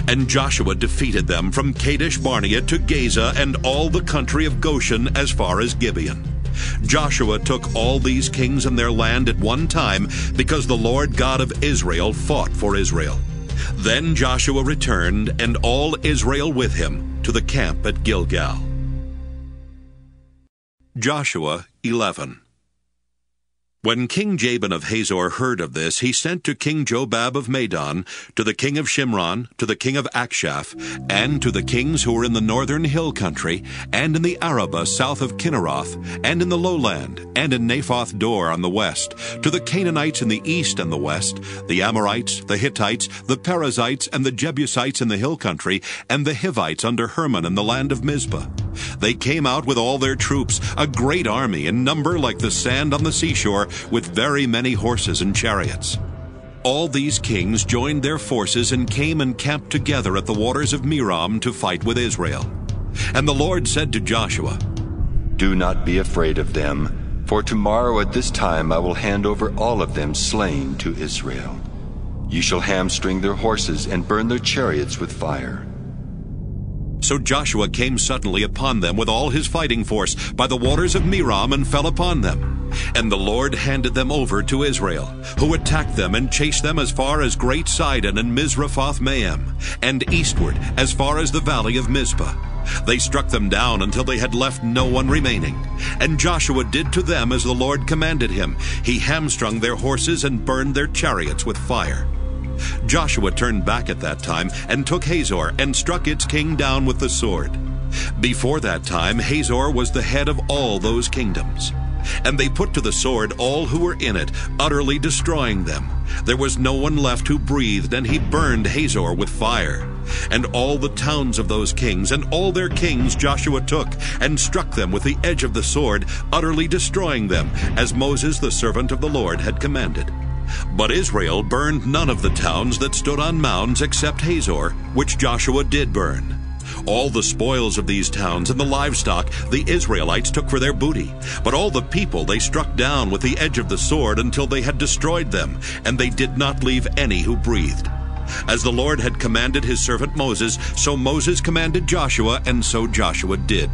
S1: And Joshua defeated them from Kadesh Barnea to Gaza, and all the country of Goshen as far as Gibeon. Joshua took all these kings and their land at one time, because the Lord God of Israel fought for Israel. Then Joshua returned, and all Israel with him, to the camp at Gilgal. Joshua 11. When King Jabin of Hazor heard of this, he sent to King Jobab of Madon, to the king of Shimron, to the king of Akshaph, and to the kings who were in the northern hill country, and in the Arabah south of Kinneroth, and in the lowland, and in Naphoth Dor on the west, to the Canaanites in the east and the west, the Amorites, the Hittites, the Perizzites, and the Jebusites in the hill country, and the Hivites under Hermon in the land of Mizpah. They came out with all their troops, a great army, in number like the sand on the seashore, with very many horses and chariots. All these kings joined their forces and came and camped together at the waters of Merom to fight with Israel. And the Lord said to Joshua,
S2: "Do not be afraid of them, for tomorrow at this time I will hand over all of them slain to Israel. You shall hamstring their horses and burn their chariots with fire."
S1: So Joshua came suddenly upon them with all his fighting force by the waters of Merom, and fell upon them. And the Lord handed them over to Israel, who attacked them and chased them as far as Great Sidon and Mizrephoth Maim, and eastward as far as the valley of Mizpah. They struck them down until they had left no one remaining. And Joshua did to them as the Lord commanded him. He hamstrung their horses and burned their chariots with fire. Joshua turned back at that time and took Hazor and struck its king down with the sword. Before that time Hazor was the head of all those kingdoms. And they put to the sword all who were in it, utterly destroying them. There was no one left who breathed, and he burned Hazor with fire. And all the towns of those kings and all their kings Joshua took, and struck them with the edge of the sword, utterly destroying them, as Moses the servant of the Lord had commanded. But Israel burned none of the towns that stood on mounds except Hazor, which Joshua did burn. All the spoils of these towns and the livestock the Israelites took for their booty. But all the people they struck down with the edge of the sword until they had destroyed them, and they did not leave any who breathed. As the Lord had commanded his servant Moses, so Moses commanded Joshua, and so Joshua did.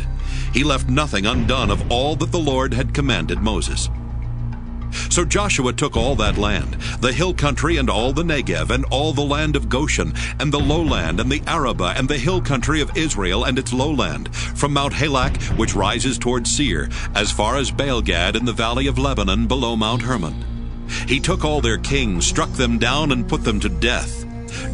S1: He left nothing undone of all that the Lord had commanded Moses. So Joshua took all that land, the hill country and all the Negev, and all the land of Goshen, and the lowland, and the Arabah, and the hill country of Israel and its lowland, from Mount Halak, which rises toward Seir, as far as Baal-gad in the valley of Lebanon below Mount Hermon. He took all their kings, struck them down, and put them to death.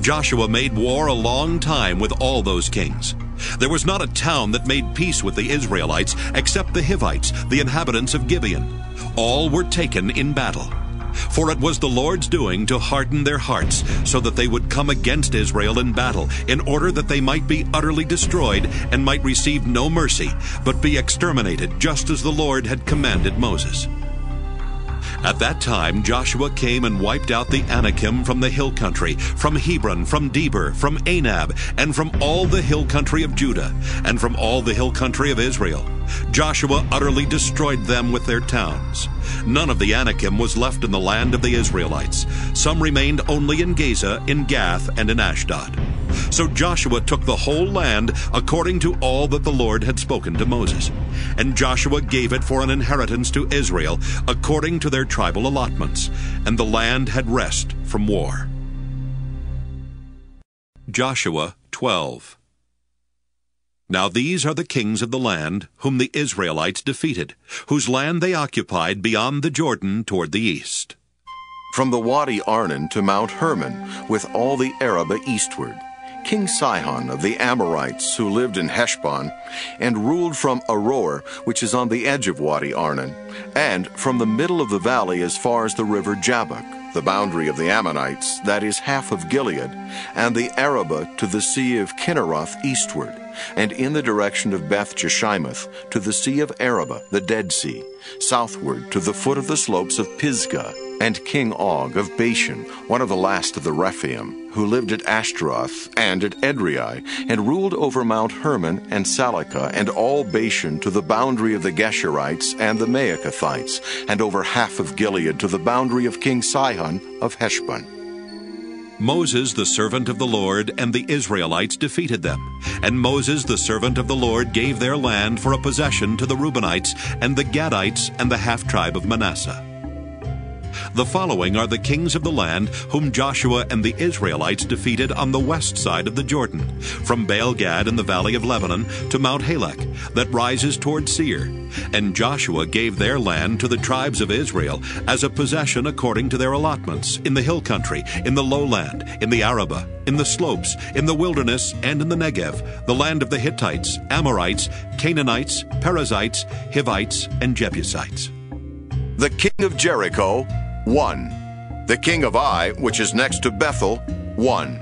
S1: Joshua made war a long time with all those kings. There was not a town that made peace with the Israelites except the Hivites, the inhabitants of Gibeon. All were taken in battle. For it was the Lord's doing to harden their hearts, so that they would come against Israel in battle, in order that they might be utterly destroyed, and might receive no mercy, but be exterminated, just as the Lord had commanded Moses. At that time Joshua came and wiped out the Anakim from the hill country, from Hebron, from Debir, from Anab, and from all the hill country of Judah, and from all the hill country of Israel. Joshua utterly destroyed them with their towns. None of the Anakim was left in the land of the Israelites. Some remained only in Gaza, in Gath, and in Ashdod. So Joshua took the whole land according to all that the Lord had spoken to Moses. And Joshua gave it for an inheritance to Israel, according to their tribal allotments. And the land had rest from war. Joshua 12. Now these are the kings of the land, whom the Israelites defeated, whose land they occupied beyond the Jordan toward the east.
S3: From the Wadi Arnon to Mount Hermon, with all the Arabah eastward, King Sihon of the Amorites, who lived in Heshbon, and ruled from Aroer, which is on the edge of Wadi Arnon, and from the middle of the valley as far as the river Jabbok, the boundary of the Ammonites, that is half of Gilead, and the Arabah to the sea of Kinneroth eastward, and in the direction of Beth Jeshimoth to the sea of Arabah, the Dead Sea, southward to the foot of the slopes of Pisgah, and King Og of Bashan, one of the last of the Rephaim, who lived at Ashtaroth and at Edrei, and ruled over Mount Hermon and Salakah and all Bashan to the boundary of the Geshurites and the Maacathites, and over half of Gilead to the boundary of King Sihon of Heshbon.
S1: Moses, the servant of the Lord, and the Israelites defeated them. And Moses, the servant of the Lord, gave their land for a possession to the Reubenites, and the Gadites, and the half-tribe of Manasseh. The following are the kings of the land whom Joshua and the Israelites defeated on the west side of the Jordan, from Baal-gad in the valley of Lebanon to Mount Halak, that rises toward Seir. And Joshua gave their land to the tribes of Israel as a possession according to their allotments, in the hill country, in the lowland, in the Arabah, in the slopes, in the wilderness, and in the Negev, the land of the Hittites, Amorites, Canaanites, Perizzites, Hivites, and Jebusites.
S3: The king of Jericho, 1. The king of Ai, which is next to Bethel, 1.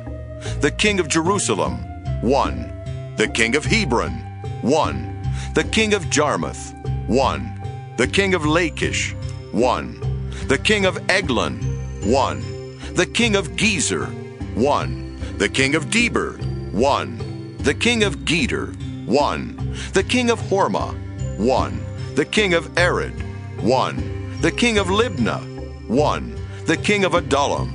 S3: The king of Jerusalem, 1. The king of Hebron, 1. The king of Jarmuth, 1. The king of Lachish, 1. The king of Eglon, 1. The king of Gezer, 1. The king of Debir, 1. The king of Geder, 1. The king of Hormah, 1. The king of Arad, 1. The king of Libnah, 1. The king of Adullam,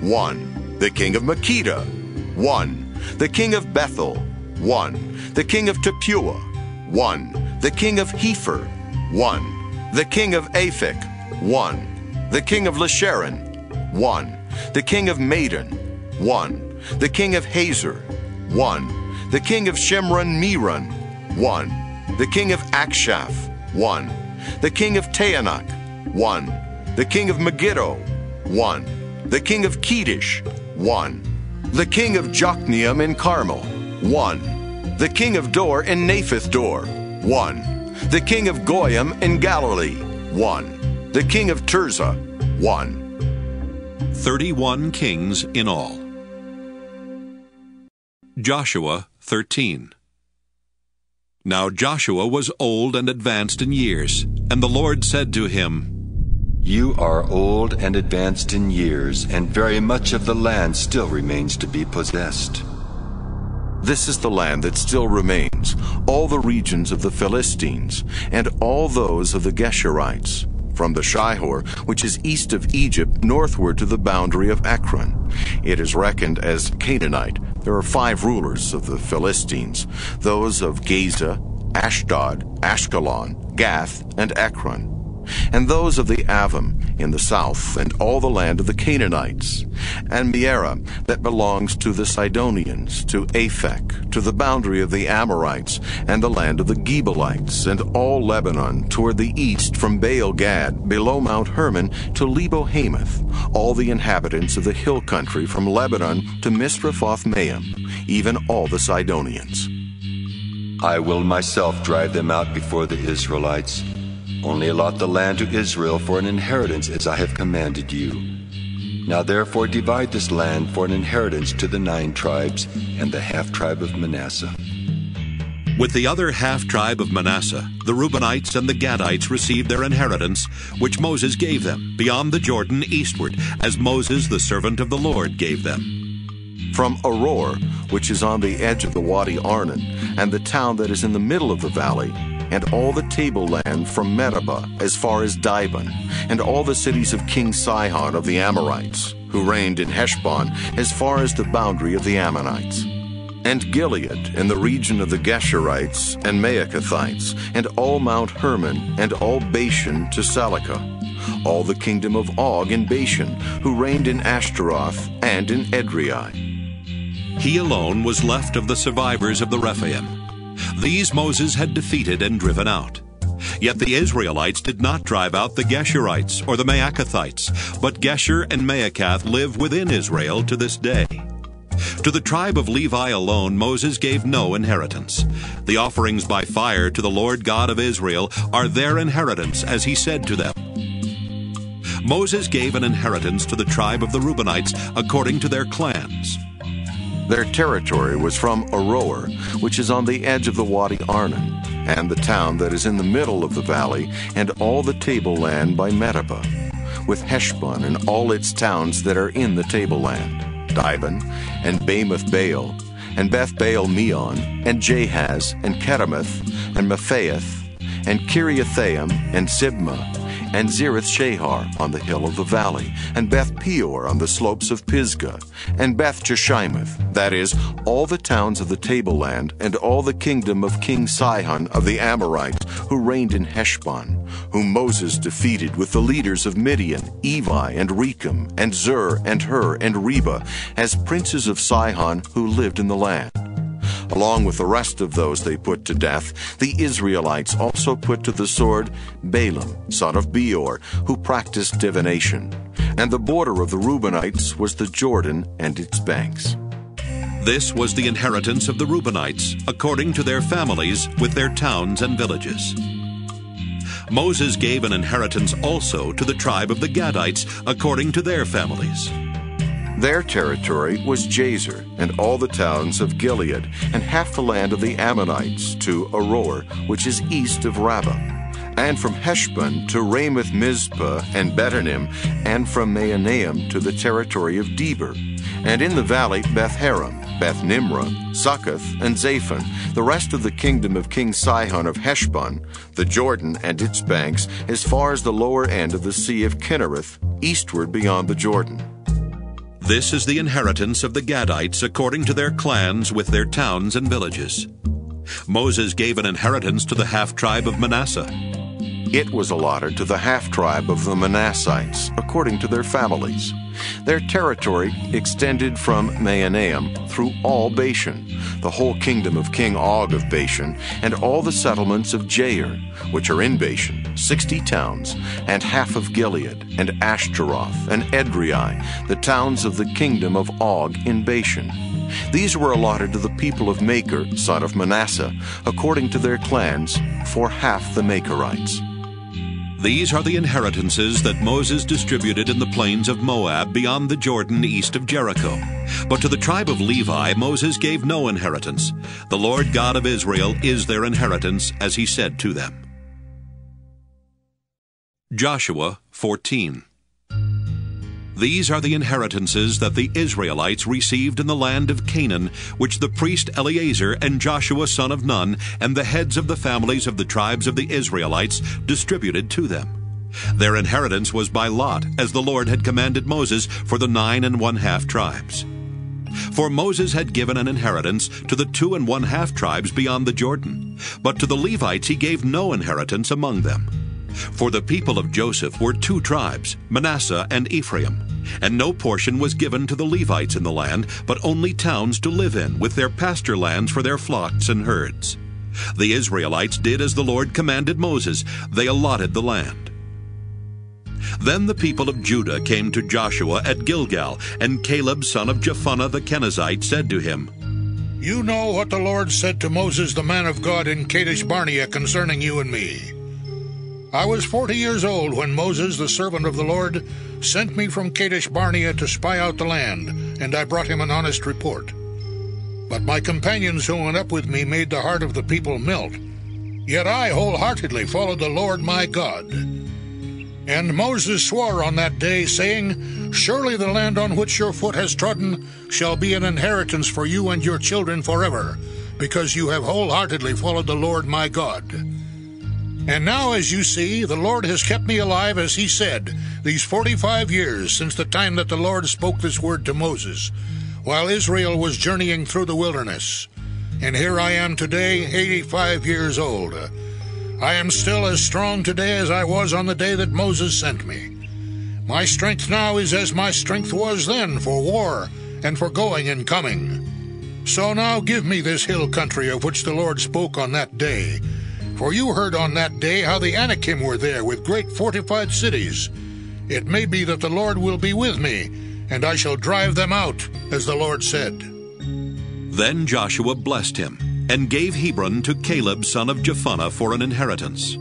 S3: 1. The king of Makkedah, 1. The king of Bethel, 1. The king of Tepuah, 1. The king of Hepher, 1. The king of Aphek, 1. The king of Lasharon, 1. The king of Madon, 1. The king of Hazor, 1. The king of Shemron-Meron, 1. The king of Akshaph, 1. The king of Taanach, 1. The king of Megiddo, 1. The king of Kedesh, 1. The king of Jokneam in Carmel, 1. The king of Dor in Naphoth Dor, 1. The king of Goyim in Galilee, 1. The king of Tirzah, 1.
S1: 31 kings in all. Joshua 13. Now Joshua was old and advanced in years, and the Lord said to him,
S2: You are old and advanced in years, and very much of the land still remains to be possessed.
S3: This is the land that still remains, all the regions of the Philistines, and all those of the Geshurites, from the Shihor, which is east of Egypt, northward to the boundary of Ekron. It is reckoned as Canaanite. There are 5 rulers of the Philistines, those of Gaza, Ashdod, Ashkelon, Gath, and Ekron, and those of the Avim in the south, and all the land of the Canaanites, and Mearah that belongs to the Sidonians, to Aphek, to the boundary of the Amorites, and the land of the Gebalites, and all Lebanon toward the east from Baal-Gad, below Mount Hermon, to Lebo-Hamath, all the inhabitants of the hill country from Lebanon to Misrephoth-Maim, even all the Sidonians.
S2: I will myself drive them out before the Israelites. Only allot the land to Israel for an inheritance as I have commanded you. Now therefore divide this land for an inheritance to the 9 tribes and the half-tribe of Manasseh.
S1: With the other half-tribe of Manasseh, the Reubenites and the Gadites received their inheritance, which Moses gave them, beyond the Jordan eastward, as Moses the servant of the Lord gave them.
S3: From Aroer, which is on the edge of the Wadi Arnon, and the town that is in the middle of the valley, and all the tableland from Meribah as far as Dibon, and all the cities of King Sihon of the Amorites, who reigned in Heshbon as far as the boundary of the Ammonites, and Gilead in the region of the Geshurites and Maacathites, and all Mount Hermon, and all Bashan to Salecah, all the kingdom of Og in Bashan, who reigned in Ashtaroth and in Edrei.
S1: He alone was left of the survivors of the Rephaim. These Moses had defeated and driven out. Yet the Israelites did not drive out the Geshurites or the Maacathites, but Geshur and Maacath live within Israel to this day. To the tribe of Levi alone Moses gave no inheritance. The offerings by fire to the Lord God of Israel are their inheritance, as he said to them. Moses gave an inheritance to the tribe of the Reubenites according to their clans.
S3: Their territory was from Aroer, which is on the edge of the Wadi Arnon, and the town that is in the middle of the valley, and all the tableland by Meribah, with Heshbon and all its towns that are in the tableland, Dibon, and Bamoth Baal, and Beth Baal Meon, and Jahaz, and Keremoth, and Mephaath, and Kiriathaim, and Sibmah, and Zereth-Shahar on the hill of the valley, and Beth Peor on the slopes of Pisgah, and Beth Jeshimoth, that is, all the towns of the tableland, and all the kingdom of King Sihon of the Amorites, who reigned in Heshbon, whom Moses defeated with the leaders of Midian, Evi, and Rechem, and Zur, and Hur, and Reba, as princes of Sihon who lived in the land. Along with the rest of those they put to death, the Israelites also put to the sword Balaam, son of Beor, who practiced divination. And the border of the Reubenites was the Jordan and its banks.
S1: This was the inheritance of the Reubenites, according to their families, with their towns and villages. Moses gave an inheritance also to the tribe of the Gadites, according to their families.
S3: Their territory was Jazer, and all the towns of Gilead, and half the land of the Ammonites to Aroer, which is east of Rabbah, and from Heshbon to Ramoth Mizpah and Betanim, and from Mahanaim to the territory of Debir, and in the valley Beth-Haram, Beth-Nimrah, Succoth, and Zaphon, the rest of the kingdom of King Sihon of Heshbon, the Jordan and its banks, as far as the lower end of the Sea of Kinnereth, eastward beyond the Jordan.
S1: This is the inheritance of the Gadites according to their clans with their towns and villages. Moses gave an inheritance to the half-tribe of Manasseh.
S3: It was allotted to the half-tribe of the Manassites according to their families. Their territory extended from Mahanaim through all Bashan, the whole kingdom of King Og of Bashan, and all the settlements of Jair, which are in Bashan, 60 towns, and half of Gilead, and Ashtaroth, and Edrei, the towns of the kingdom of Og in Bashan. These were allotted to the people of Machir, son of Manasseh, according to their clans, for half the Machirites.
S1: These are the inheritances that Moses distributed in the plains of Moab beyond the Jordan east of Jericho. But to the tribe of Levi Moses gave no inheritance. The Lord God of Israel is their inheritance, as he said to them. Joshua 14. These are the inheritances that the Israelites received in the land of Canaan, which the priest Eleazar and Joshua son of Nun and the heads of the families of the tribes of the Israelites distributed to them. Their inheritance was by lot, as the Lord had commanded Moses for the 9 1/2 tribes. For Moses had given an inheritance to the 2 1/2 tribes beyond the Jordan, but to the Levites he gave no inheritance among them. For the people of Joseph were 2 tribes, Manasseh and Ephraim, and no portion was given to the Levites in the land, but only towns to live in, with their pasture lands for their flocks and herds. The Israelites did as the Lord commanded Moses. They allotted the land. Then the people of Judah came to Joshua at Gilgal, and Caleb son of Jephunneh the Kenizzite said to him,
S4: "You know what the Lord said to Moses the man of God in Kadesh Barnea concerning you and me. I was 40 years old when Moses, the servant of the Lord, sent me from Kadesh Barnea to spy out the land, and I brought him an honest report. But my companions who went up with me made the heart of the people melt. Yet I wholeheartedly followed the Lord my God. And Moses swore on that day, saying, Surely the land on which your foot has trodden shall be an inheritance for you and your children forever, because you have wholeheartedly followed the Lord my God. And now, as you see, the Lord has kept me alive, as he said, these 45 years since the time that the Lord spoke this word to Moses, while Israel was journeying through the wilderness. And here I am today, 85 years old. I am still as strong today as I was on the day that Moses sent me. My strength now is as my strength was then for war and for going and coming. So now give me this hill country of which the Lord spoke on that day. For you heard on that day how the Anakim were there with great fortified cities. It may be that the Lord will be with me, and I shall drive them out, as the Lord said."
S1: Then Joshua blessed him, and gave Hebron to Caleb son of Jephunneh for an inheritance.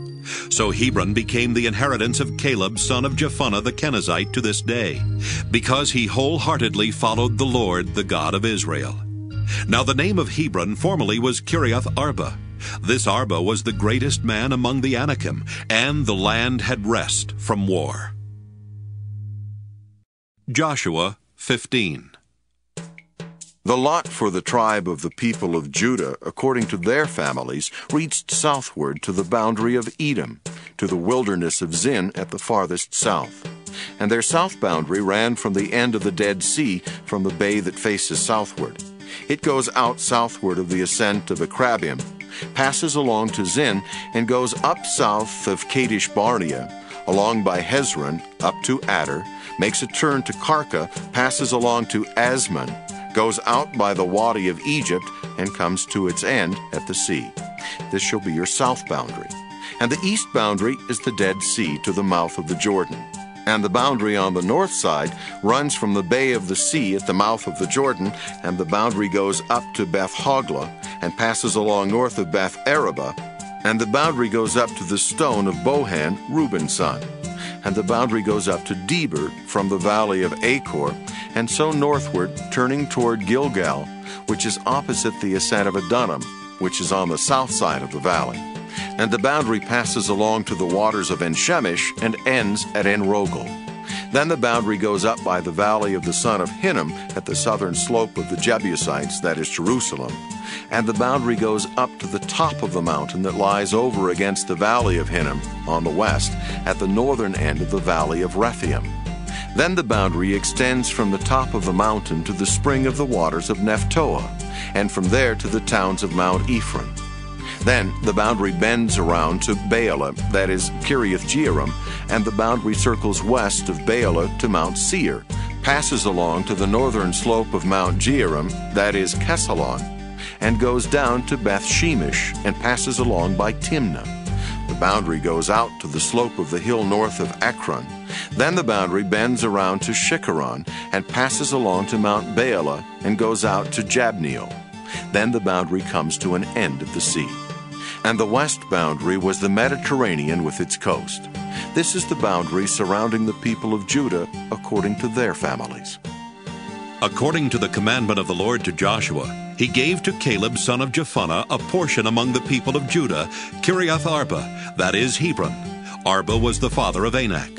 S1: So Hebron became the inheritance of Caleb son of Jephunneh the Kenizzite to this day, because he wholeheartedly followed the Lord, the God of Israel. Now the name of Hebron formerly was Kiriath Arba. This Arba was the greatest man among the Anakim, and the land had rest from war. Joshua 15.
S3: The lot for the tribe of the people of Judah, according to their families, reached southward to the boundary of Edom, to the wilderness of Zin at the farthest south. And their south boundary ran from the end of the Dead Sea, from the bay that faces southward. It goes out southward of the ascent of Akrabim, passes along to Zin, and goes up south of Kadesh Barnea, along by Hezron, up to Adar, makes a turn to Karka, passes along to Asmon, goes out by the Wadi of Egypt, and comes to its end at the sea. This shall be your south boundary. And the east boundary is the Dead Sea to the mouth of the Jordan. And the boundary on the north side runs from the bay of the sea at the mouth of the Jordan, and the boundary goes up to Beth Hoglah, and passes along north of Beth Araba, and the boundary goes up to the stone of Bohan, Reuben's son. And the boundary goes up to Deber from the valley of Achor, and so northward, turning toward Gilgal, which is opposite the ascent of Adullam, which is on the south side of the valley. And the boundary passes along to the waters of En-Shemesh and ends at En-Rogel. Then the boundary goes up by the valley of the son of Hinnom at the southern slope of the Jebusites, that is Jerusalem. And the boundary goes up to the top of the mountain that lies over against the valley of Hinnom on the west, at the northern end of the valley of Rephaim. Then the boundary extends from the top of the mountain to the spring of the waters of Nephtoah, and from there to the towns of Mount Ephraim. Then the boundary bends around to Baalah, that is Kiriath Jearim, and the boundary circles west of Baalah to Mount Seir, passes along to the northern slope of Mount Jearim, that is Kesalon, and goes down to Beth Shemesh, and passes along by Timnah. The boundary goes out to the slope of the hill north of Akron. Then the boundary bends around to Shikharon, and passes along to Mount Baalah, and goes out to Jabneel. Then the boundary comes to an end of the sea. And the west boundary was the Mediterranean with its coast. This is the boundary surrounding the people of Judah according to their families.
S1: According to the commandment of the Lord to Joshua, he gave to Caleb son of Jephunneh a portion among the people of Judah, Kiriath Arba, that is Hebron. Arba was the father of Anak.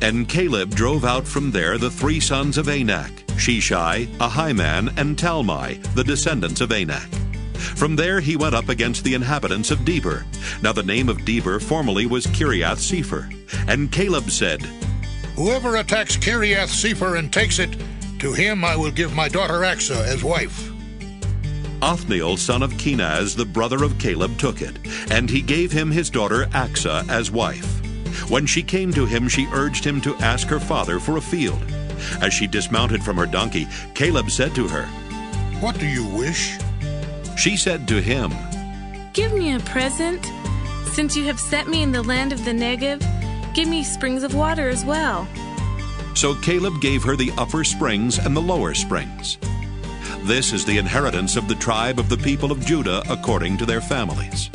S1: And Caleb drove out from there the 3 sons of Anak, Sheshai, Ahiman, and Talmai, the descendants of Anak. From there he went up against the inhabitants of Debir. Now the name of Debir formerly was Kiriath Sepher. And Caleb said,
S4: Whoever attacks Kiriath Sepher and takes it, to him I will give my daughter Axa as wife.
S1: Othniel, son of Kenaz, the brother of Caleb, took it, and he gave him his daughter Axa as wife. When she came to him, she urged him to ask her father for a field. As she dismounted from her donkey, Caleb said to her,
S4: What do you wish?
S1: She said to him,
S5: Give me a present. Since you have set me in the land of the Negev, give me springs of water as well.
S1: So Caleb gave her the upper springs and the lower springs. This is the inheritance of the tribe of the people of Judah according to their families.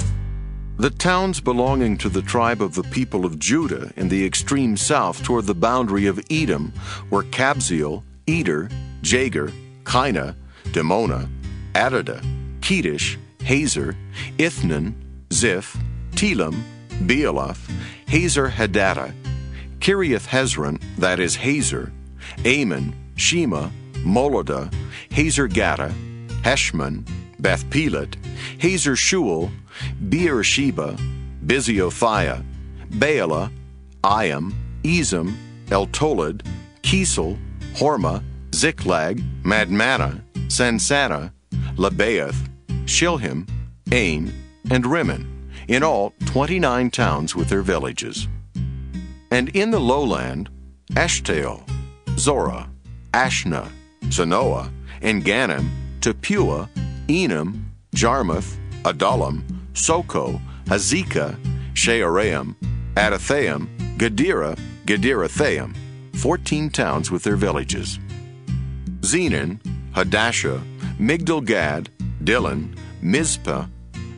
S3: The towns belonging to the tribe of the people of Judah in the extreme south toward the boundary of Edom were Kabzeel, Eder, Jager, Kinah, Dimona, Adada, Kedesh, Hazer, Ithnan, Ziph, Telam, Bealoth, Hazer Hadadah, Kiriath Hezron, that is Hazer, Ammon, Shema, Moladah, Hazer Gaddah, Heshmon, Beth Pelet, Hazer Shual, Beersheba, Biziothia, Baalah, Iam, Ezem, Eltolad, Kesel, Hormah, Ziklag, Madmannah, Sansannah, Labaoth, Shilhim, Ain, and Rimmon, in all 29 towns with their villages. And in the lowland, Eshtaol, Zorah, Ashna, Zanoah, En-Ganim, Tapua, Enam, Jarmuth, Adullam, Soko, Hazekah, Shearaim, Adathaim, Gedera, Gederathaim, 14 towns with their villages. Zenon, Hadashah, Migdal-Gad, Dillon, Mizpah,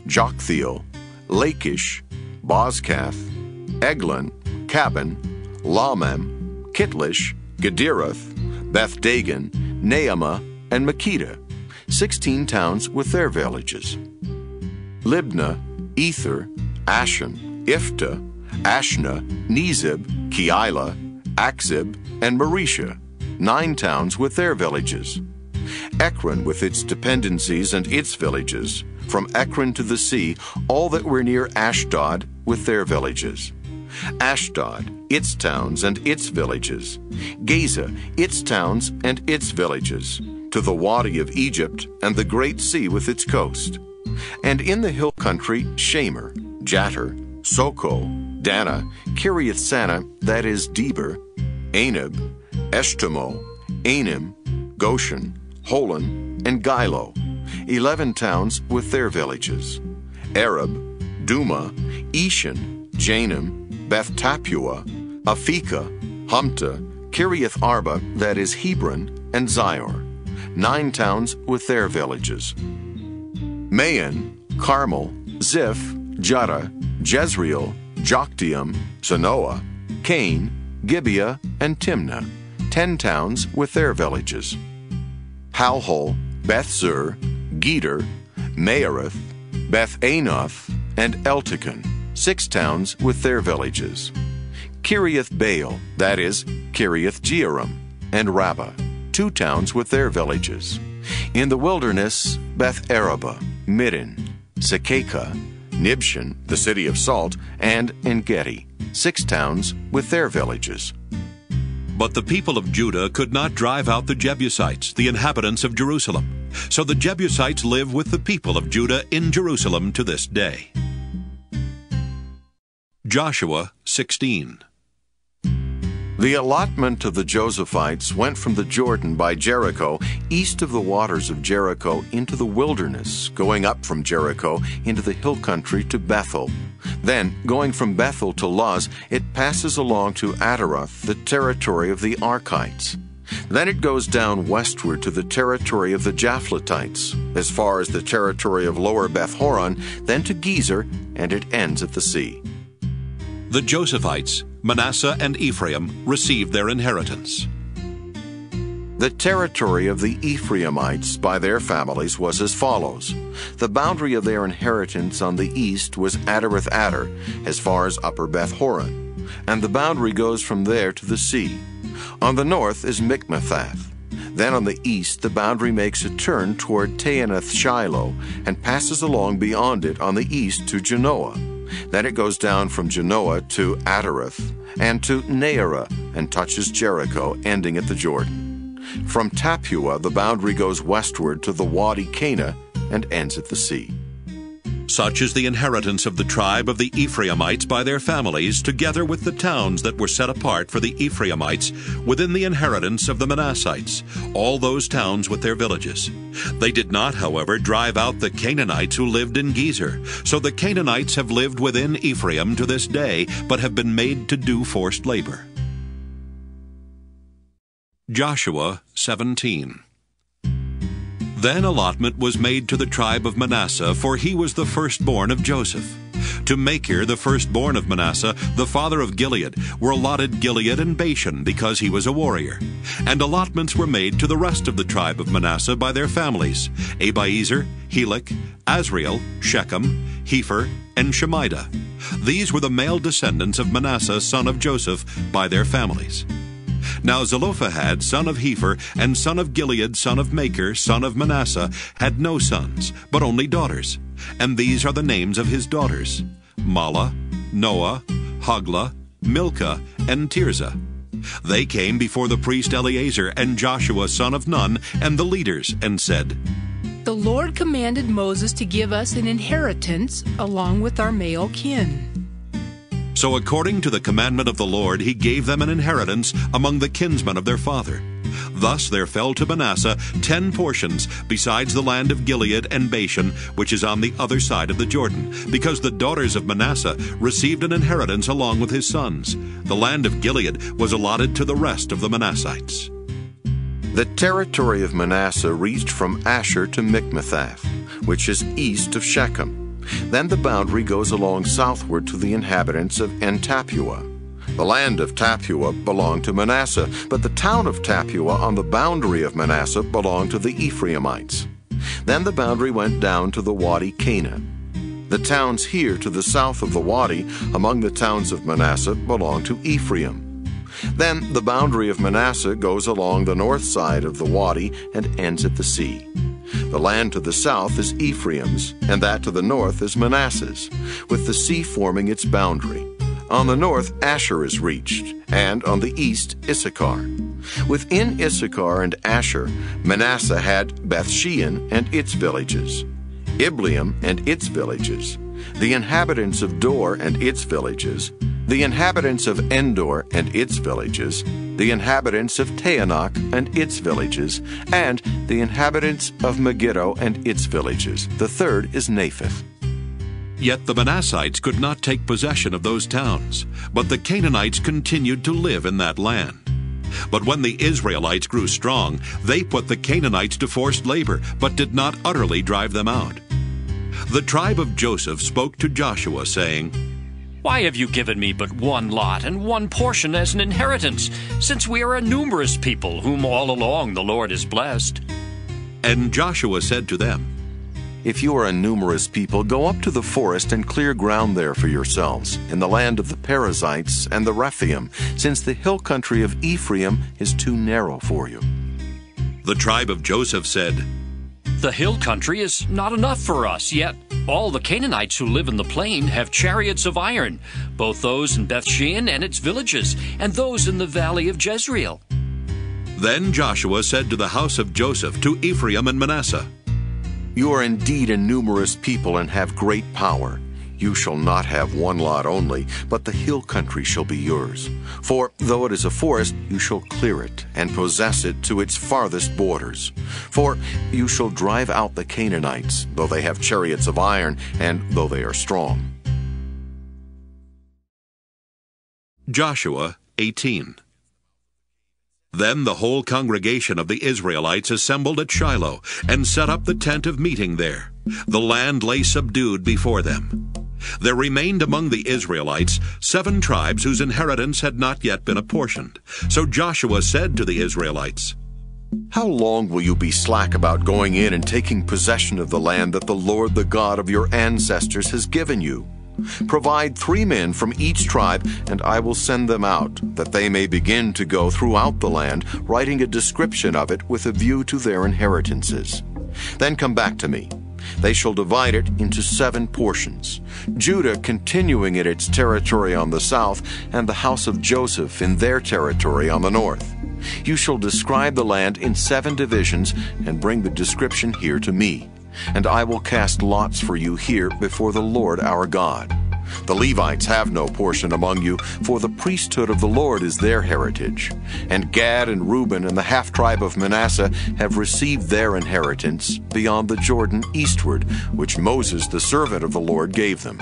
S3: Joktheel, Lachish, Bozkath, Eglon, Caban, Lamam, Kitlish, Gederath, Beth Dagon, Naamah, and Makkedah, 16 towns with their villages. Libnah, Ether, Ashan, Ifta, Ashna, Nezib, Keilah, Akzib, and Marisha, 9 towns with their villages. Ekron with its dependencies and its villages, from Ekron to the sea, all that were near Ashdod with their villages. Ashdod, its towns and its villages. Gaza, its towns and its villages, to the Wadi of Egypt and the great sea with its coast. And in the hill country, Shamer, Jatter, Soko, Dana, Kiriath-Sanah, that is Debir, Anab, Eshtemoh, Anim, Goshen, Holon, and Gilo, 11 towns with their villages. Arab, Duma, Eshan, Janam, Beth Tappuah, Aphekah, Humta, Kiriath Arba, that is Hebron, and Zior, 9 towns with their villages. Maon, Carmel, Ziph, Judah, Jezreel, Jokdeam, Zanoah, Cain, Gibeah, and Timnah, 10 towns with their villages. Halhol, Beth-zur, Geder, Maarith, Beth-Anoth, and Eltekon, 6 towns with their villages. Kiriath-Baal, that is Kiriath-Jearim, and Rabbah, 2 towns with their villages. In the wilderness, Beth-Arabah, Middin, Sekekah, Nibshan, the city of salt, and En-Gedi, 6 towns with their villages.
S1: But the people of Judah could not drive out the Jebusites, the inhabitants of Jerusalem. So the Jebusites live with the people of Judah in Jerusalem to this day. Joshua 16.
S3: The allotment of the Josephites went from the Jordan by Jericho, east of the waters of Jericho, into the wilderness, going up from Jericho into the hill country to Bethel. Then, going from Bethel to Luz, it passes along to Ataroth, the territory of the Arkites. Then it goes down westward to the territory of the Japhletites, as far as the territory of Lower Beth Horon, then to Gezer, and it ends at the sea.
S1: The Josephites, Manasseh and Ephraim, received their inheritance.
S3: The territory of the Ephraimites by their families was as follows. The boundary of their inheritance on the east was Adareth Adar, as far as Upper Beth Horon. and the boundary goes from there to the sea. On the north is Michmethath. Then on the east the boundary makes a turn toward Taanath-Shiloh and passes along beyond it on the east to Genoa. Then it goes down from Genoa to Atareth and to Naarah and touches Jericho, ending at the Jordan. From Tappuah the boundary goes westward to the Wadi Cana and ends at the sea.
S1: Such is the inheritance of the tribe of the Ephraimites by their families, together with the towns that were set apart for the Ephraimites within the inheritance of the Manassites, all those towns with their villages. They did not, however, drive out the Canaanites who lived in Gezer. So the Canaanites have lived within Ephraim to this day, but have been made to do forced labor. Joshua 17. Then allotment was made to the tribe of Manasseh, for he was the firstborn of Joseph. To Machir, the firstborn of Manasseh, the father of Gilead, were allotted Gilead and Bashan, because he was a warrior. And allotments were made to the rest of the tribe of Manasseh by their families: Abiezer, Helek, Asriel, Shechem, Hepher, and Shemida. These were the male descendants of Manasseh, son of Joseph, by their families. Now Zelophehad, son of Hepher, and son of Gilead, son of Machir, son of Manasseh, had no sons, but only daughters. And these are the names of his daughters: Mahlah, Noah, Hoglah, Milcah, and Tirzah. They came before the priest Eleazar and Joshua, son of Nun, and the leaders, and said,
S6: "The Lord commanded Moses to give us an inheritance along with our male kin."
S1: So according to the commandment of the Lord, he gave them an inheritance among the kinsmen of their father. Thus there fell to Manasseh 10 portions, besides the land of Gilead and Bashan, which is on the other side of the Jordan, because the daughters of Manasseh received an inheritance along with his sons. The land of Gilead was allotted to the rest of the Manassites.
S3: The territory of Manasseh reached from Asher to Michmethath, which is east of Shechem. Then the boundary goes along southward to the inhabitants of En-Tappuah. The land of Tappuah belonged to Manasseh, but the town of Tappuah on the boundary of Manasseh belonged to the Ephraimites. Then the boundary went down to the Wadi Cana. The towns here to the south of the Wadi, among the towns of Manasseh, belong to Ephraim. Then the boundary of Manasseh goes along the north side of the Wadi and ends at the sea. The land to the south is Ephraim's, and that to the north is Manasseh's, with the sea forming its boundary. On the north, Asher is reached, and on the east, Issachar. Within Issachar and Asher, Manasseh had Beth-shean and its villages, Ibleam and its villages, the inhabitants of Dor and its villages, the inhabitants of Endor and its villages, the inhabitants of Taanach and its villages, and the inhabitants of Megiddo and its villages. The third is Naphath.
S1: Yet the Manassites could not take possession of those towns, but the Canaanites continued to live in that land. But when the Israelites grew strong, they put the Canaanites to forced labor, but did not utterly drive them out. The tribe of Joseph spoke to Joshua, saying,
S22: "Why have you given me but one lot and one portion as an inheritance, since we are a numerous people, whom all along the Lord has blessed?"
S1: And Joshua said to them,
S3: "If you are a numerous people, go up to the forest and clear ground there for yourselves, in the land of the Perizzites and the Rephaim, since the hill country of Ephraim is too narrow for you."
S1: The tribe of Joseph said,
S22: "The hill country is not enough for us, yet all the Canaanites who live in the plain have chariots of iron, both those in Beth-shean and its villages, and those in the valley of Jezreel."
S1: Then Joshua said to the house of Joseph, to Ephraim and Manasseh,
S3: "You are indeed a numerous people and have great power. You shall not have one lot only, but the hill country shall be yours. For though it is a forest, you shall clear it and possess it to its farthest borders. For you shall drive out the Canaanites, though they have chariots of iron, and though they are strong."
S1: Joshua 18. Then the whole congregation of the Israelites assembled at Shiloh, and set up the tent of meeting there. The land lay subdued before them. There remained among the Israelites 7 tribes whose inheritance had not yet been apportioned. So Joshua said to the Israelites,
S3: "How long will you be slack about going in and taking possession of the land that the Lord, the God of your ancestors, has given you? Provide 3 men from each tribe, and I will send them out, that they may begin to go throughout the land, writing a description of it with a view to their inheritances. Then come back to me. They shall divide it into 7 portions, Judah continuing in its territory on the south, and the house of Joseph in their territory on the north. You shall describe the land in 7 divisions, and bring the description here to me. And I will cast lots for you here before the Lord our God. The Levites have no portion among you, for the priesthood of the Lord is their heritage. And Gad and Reuben and the half-tribe of Manasseh have received their inheritance beyond the Jordan eastward, which Moses the servant of the Lord gave them.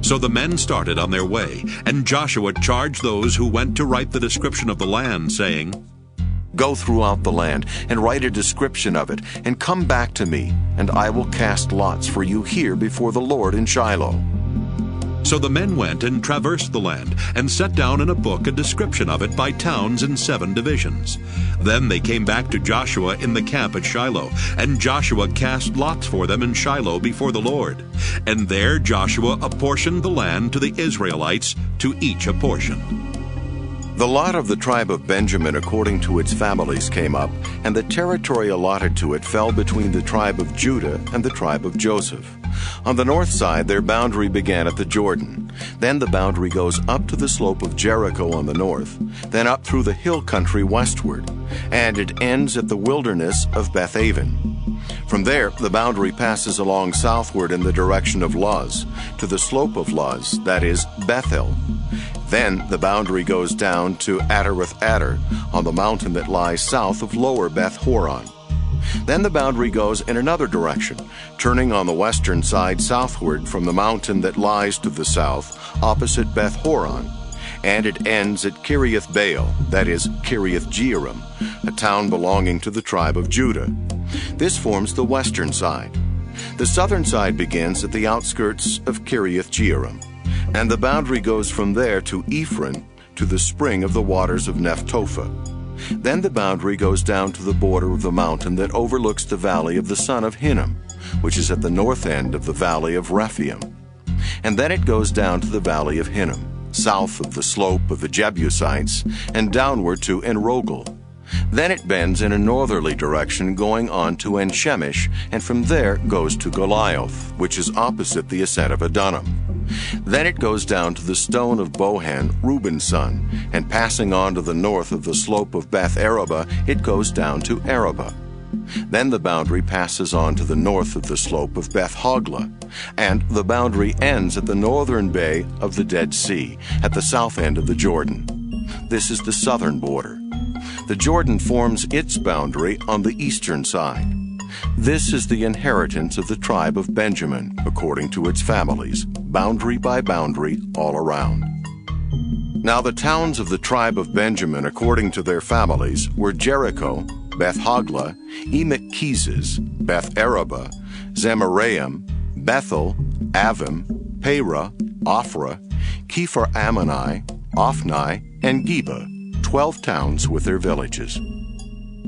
S1: So the men started on their way, and Joshua charged those who went to write the description of the land, saying,
S3: Go throughout the land, and write a description of it, and come back to me, and I will cast lots for you here before the Lord in Shiloh.
S1: So the men went and traversed the land, and set down in a book a description of it by towns in 7 divisions. Then they came back to Joshua in the camp at Shiloh, and Joshua cast lots for them in Shiloh before the Lord. And there Joshua apportioned the land to the Israelites, to each a portion.
S3: The lot of the tribe of Benjamin according to its families came up, and the territory allotted to it fell between the tribe of Judah and the tribe of Joseph. On the north side their boundary began at the Jordan. Then the boundary goes up to the slope of Jericho on the north, then up through the hill country westward, and it ends at the wilderness of Beth-aven. From there the boundary passes along southward in the direction of Luz, to the slope of Luz, that is, Bethel. Then the boundary goes down to Ataroth-Adar, on the mountain that lies south of lower Beth-horon. Then the boundary goes in another direction, turning on the western side southward from the mountain that lies to the south, opposite Beth-horon, and it ends at Kiriath-baal, that is, Kiriath-jearim, a town belonging to the tribe of Judah. This forms the western side. The southern side begins at the outskirts of Kiriath-jearim, and the boundary goes from there to Ephron, to the spring of the waters of Nephtophah. Then the boundary goes down to the border of the mountain that overlooks the valley of the son of Hinnom, which is at the north end of the valley of Rephaim. And then it goes down to the valley of Hinnom, south of the slope of the Jebusites, and downward to En-rogel. Then it bends in a northerly direction going on to En-shemesh, and from there goes to Goliath, which is opposite the ascent of Adullam. Then it goes down to the stone of Bohan, Reuben's son, and passing on to the north of the slope of Beth-araba, it goes down to Araba. Then the boundary passes on to the north of the slope of Beth-hoglah, and the boundary ends at the northern bay of the Dead Sea, at the south end of the Jordan. This is the southern border. The Jordan forms its boundary on the eastern side. This is the inheritance of the tribe of Benjamin, according to its families, boundary by boundary all around. Now the towns of the tribe of Benjamin, according to their families, were Jericho, Beth-hoglah, Emek-keziz, Beth-araba, Zemaraim, Bethel, Avim, Perah, Ophrah, Kepher-ammoni, Ophni, and Geba, 12 towns with their villages.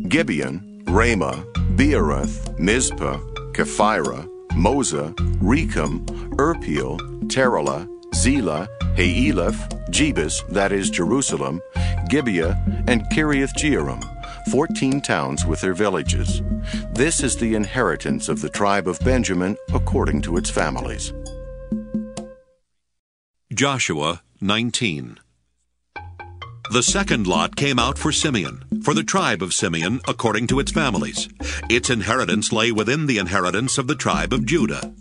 S3: Gibeon, Ramah, Beeroth, Mizpah, Kephirah, Moza, Rechem, Irpeel, Terah, Zelah, Haeleph, Jebus, that is Jerusalem, Gibeah, and Kiriath-jearim, 14 towns with their villages. This is the inheritance of the tribe of Benjamin according to its families.
S1: Joshua 19. The second lot came out for Simeon, for the tribe of Simeon, according to its families. Its inheritance lay within the inheritance of the tribe of Judah.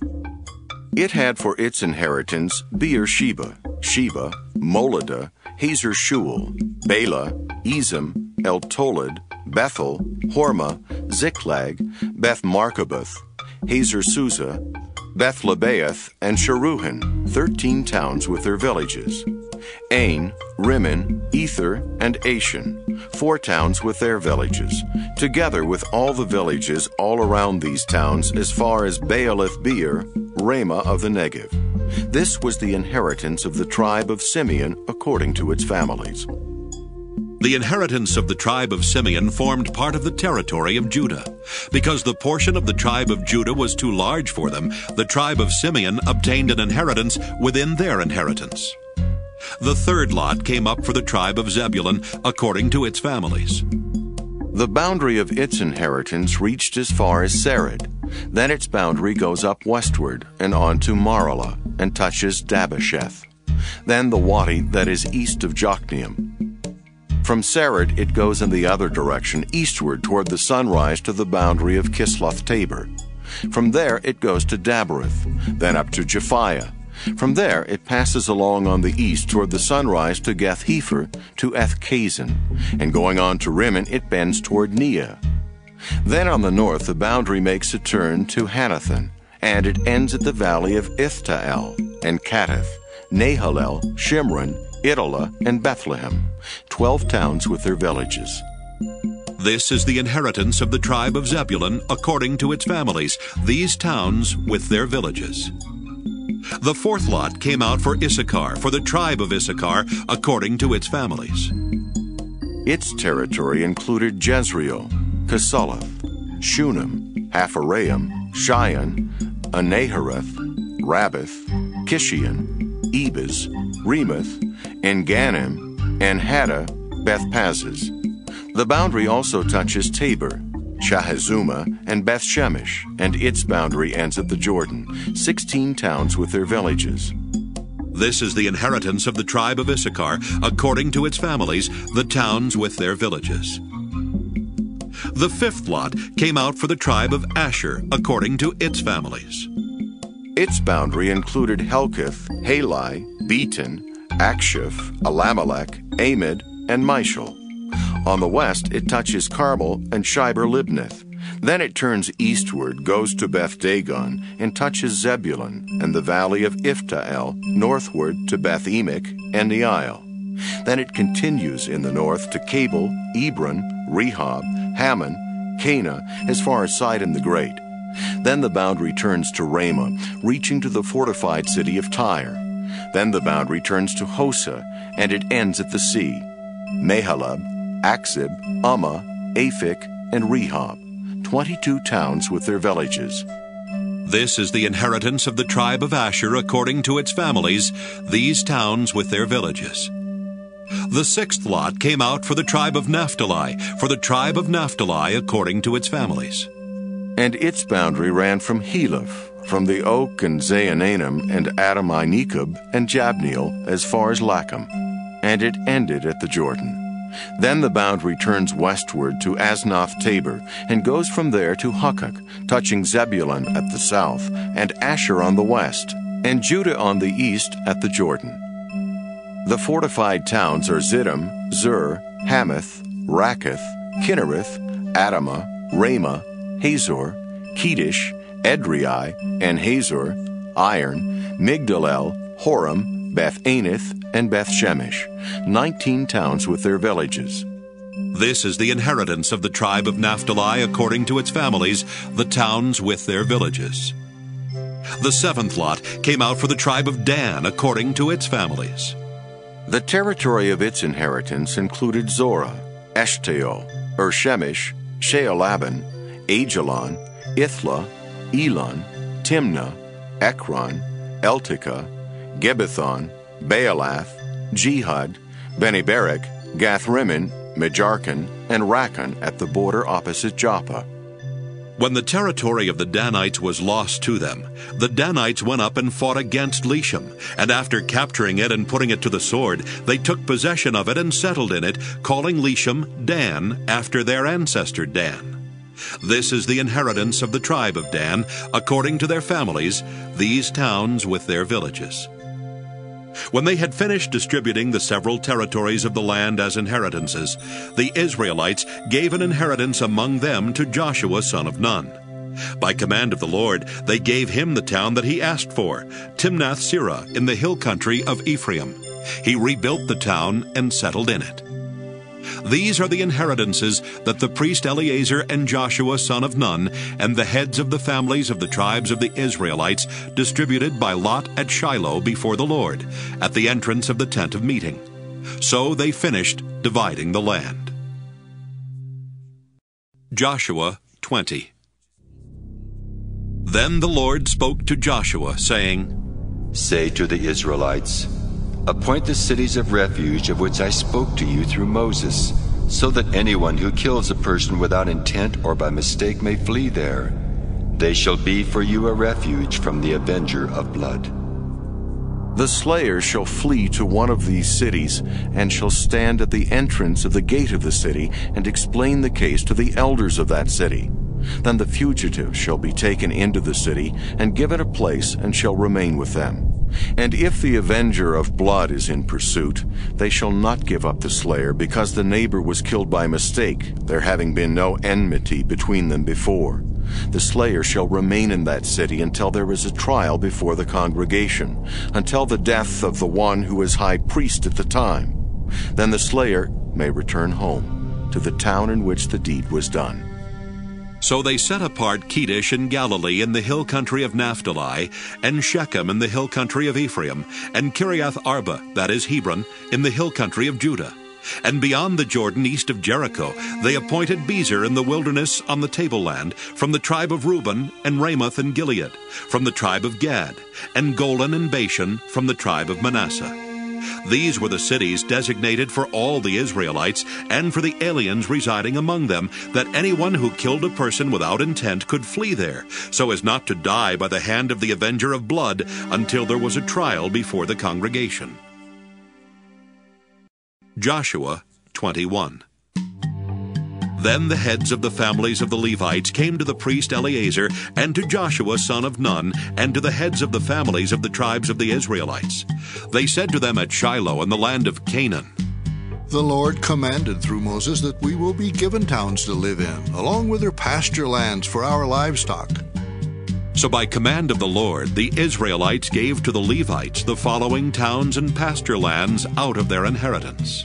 S3: It had for its inheritance Beersheba, Sheba, Moladah, Hazer-shual, Bela, Ezem, El-tolad, Bethel, Hormah, Ziklag, Beth-marcaboth, Hazer-susa, Beth-lebaoth, and Sharuhen, 13 towns with their villages. Ain, Rimmon, Ether, and Ashan, 4 towns with their villages, together with all the villages all around these towns as far as Baalath-beer, Ramah of the Negev. This was the inheritance of the tribe of Simeon according to its families.
S1: The inheritance of the tribe of Simeon formed part of the territory of Judah. Because the portion of the tribe of Judah was too large for them, the tribe of Simeon obtained an inheritance within their inheritance. The third lot came up for the tribe of Zebulun according to its families.
S3: The boundary of its inheritance reached as far as Sarid. Then its boundary goes up westward and on to Maralah and touches Dabbesheth. Then the wadi that is east of Jokneam. From Sarid it goes in the other direction, eastward toward the sunrise to the boundary of Kisloth Tabor. From there it goes to Daberath, then up to Japhiah. From there it passes along on the east toward the sunrise to Gath-Hepher, to Eth-Kazin, and going on to Rimmon it bends toward Neah. Then on the north the boundary makes a turn to Hanathan, and it ends at the valley of Ithtael, and Katteth, Nahalel, Shimron, Idolah, and Bethlehem, 12 towns with their villages.
S1: This is the inheritance of the tribe of Zebulun according to its families, these towns with their villages. The fourth lot came out for Issachar, for the tribe of Issachar, according to its families.
S3: Its territory included Jezreel, Casaloth, Shunem, Hapharaim, Shion, Anahareth, Rabbath, Kishion, Ebez, Remoth, En-Ganim, and Haddah, Beth-Pazzez. The boundary also touches Tabor, Shahazuma, and Beth-Shemesh, and its boundary ends at the Jordan, 16 towns with their villages.
S1: This is the inheritance of the tribe of Issachar, according to its families, the towns with their villages. The fifth lot came out for the tribe of Asher, according to its families.
S3: Its boundary included Helkath, Halai, Beaton, Akshaph, Alamelech, Amid, and Mishal. On the west, it touches Carmel and Shiber-Libnath. Then it turns eastward, goes to Beth-Dagon, and touches Zebulun and the valley of Ithtael, northward to Beth-Emek and the Isle. Then it continues in the north to Cabul, Ebron, Rehob, Hammon, Cana, as far as Sidon the Great. Then the boundary turns to Ramah, reaching to the fortified city of Tyre. Then the boundary turns to Hosa, and it ends at the sea. Mahalab, Akzib, Ummah, Aphik, and Rehob, 22 towns with their villages.
S1: This is the inheritance of the tribe of Asher according to its families, these towns with their villages. The sixth lot came out for the tribe of Naphtali, for the tribe of Naphtali according to its families.
S3: And its boundary ran from Heleph, from the oak and Zaananim and Adami-Nekeb and Jabneel as far as Lacham, and it ended at the Jordan. Then the boundary turns westward to Aznoth Tabor, and goes from there to Hukkok, touching Zebulun at the south, and Asher on the west, and Judah on the east at the Jordan. The fortified towns are Ziddim, Zur, Hamath, Rakkath, Kinnereth, Adamah, Ramah, Hazor, Kedesh, Edrei, and Hazor, Iron, Migdalel, Horem, Beth-Anath, and Beth-Shemesh, 19 towns with their villages.
S1: This is the inheritance of the tribe of Naphtali according to its families, the towns with their villages. The seventh lot came out for the tribe of Dan according to its families.
S3: The territory of its inheritance included Zorah, Eshtaol, Shemesh, Shealaban, Ajalon, Ithla, Elon, Timnah, Ekron, Eltekah, Gibbethon, Baalath, Jehud, Beni-Berak, Gath-Rimmon, Mejarkon, and Rakkon at the border opposite Joppa.
S1: When the territory of the Danites was lost to them, the Danites went up and fought against Leshem, and after capturing it and putting it to the sword, they took possession of it and settled in it, calling Leshem Dan after their ancestor Dan. This is the inheritance of the tribe of Dan, according to their families, these towns with their villages. When they had finished distributing the several territories of the land as inheritances, the Israelites gave an inheritance among them to Joshua son of Nun. By command of the Lord, they gave him the town that he asked for, Timnath-Serah, in the hill country of Ephraim. He rebuilt the town and settled in it. These are the inheritances that the priest Eleazar and Joshua son of Nun and the heads of the families of the tribes of the Israelites distributed by lot at Shiloh before the Lord, at the entrance of the tent of meeting. So they finished dividing the land. Joshua 20. Then the Lord spoke to Joshua, saying,
S2: Say to the Israelites, appoint the cities of refuge of which I spoke to you through Moses, so that anyone who kills a person without intent or by mistake may flee there. They shall be for you a refuge from the avenger of blood.
S3: The slayer shall flee to one of these cities, and shall stand at the entrance of the gate of the city, and explain the case to the elders of that city. Then the fugitive shall be taken into the city, and given a place, and shall remain with them. And if the avenger of blood is in pursuit, they shall not give up the slayer, because the neighbor was killed by mistake, there having been no enmity between them before. The slayer shall remain in that city until there is a trial before the congregation, until the death of the one who is high priest at the time. Then the slayer may return home to the town in which the deed was done.
S1: So they set apart Kedesh in Galilee in the hill country of Naphtali, and Shechem in the hill country of Ephraim, and Kiriath Arba, that is Hebron, in the hill country of Judah. And beyond the Jordan, east of Jericho, they appointed Bezer in the wilderness on the tableland, from the tribe of Reuben, and Ramoth in Gilead, from the tribe of Gad, and Golan and Bashan, from the tribe of Manasseh. These were the cities designated for all the Israelites and for the aliens residing among them, that anyone who killed a person without intent could flee there, so as not to die by the hand of the avenger of blood until there was a trial before the congregation. Joshua 21. Then the heads of the families of the Levites came to the priest Eleazar, and to Joshua son of Nun, and to the heads of the families of the tribes of the Israelites. They said to them at Shiloh in the land of Canaan,
S4: The Lord commanded through Moses that we will be given towns to live in, along with their pasture lands for our livestock.
S1: So by command of the Lord, the Israelites gave to the Levites the following towns and pasture lands out of their inheritance.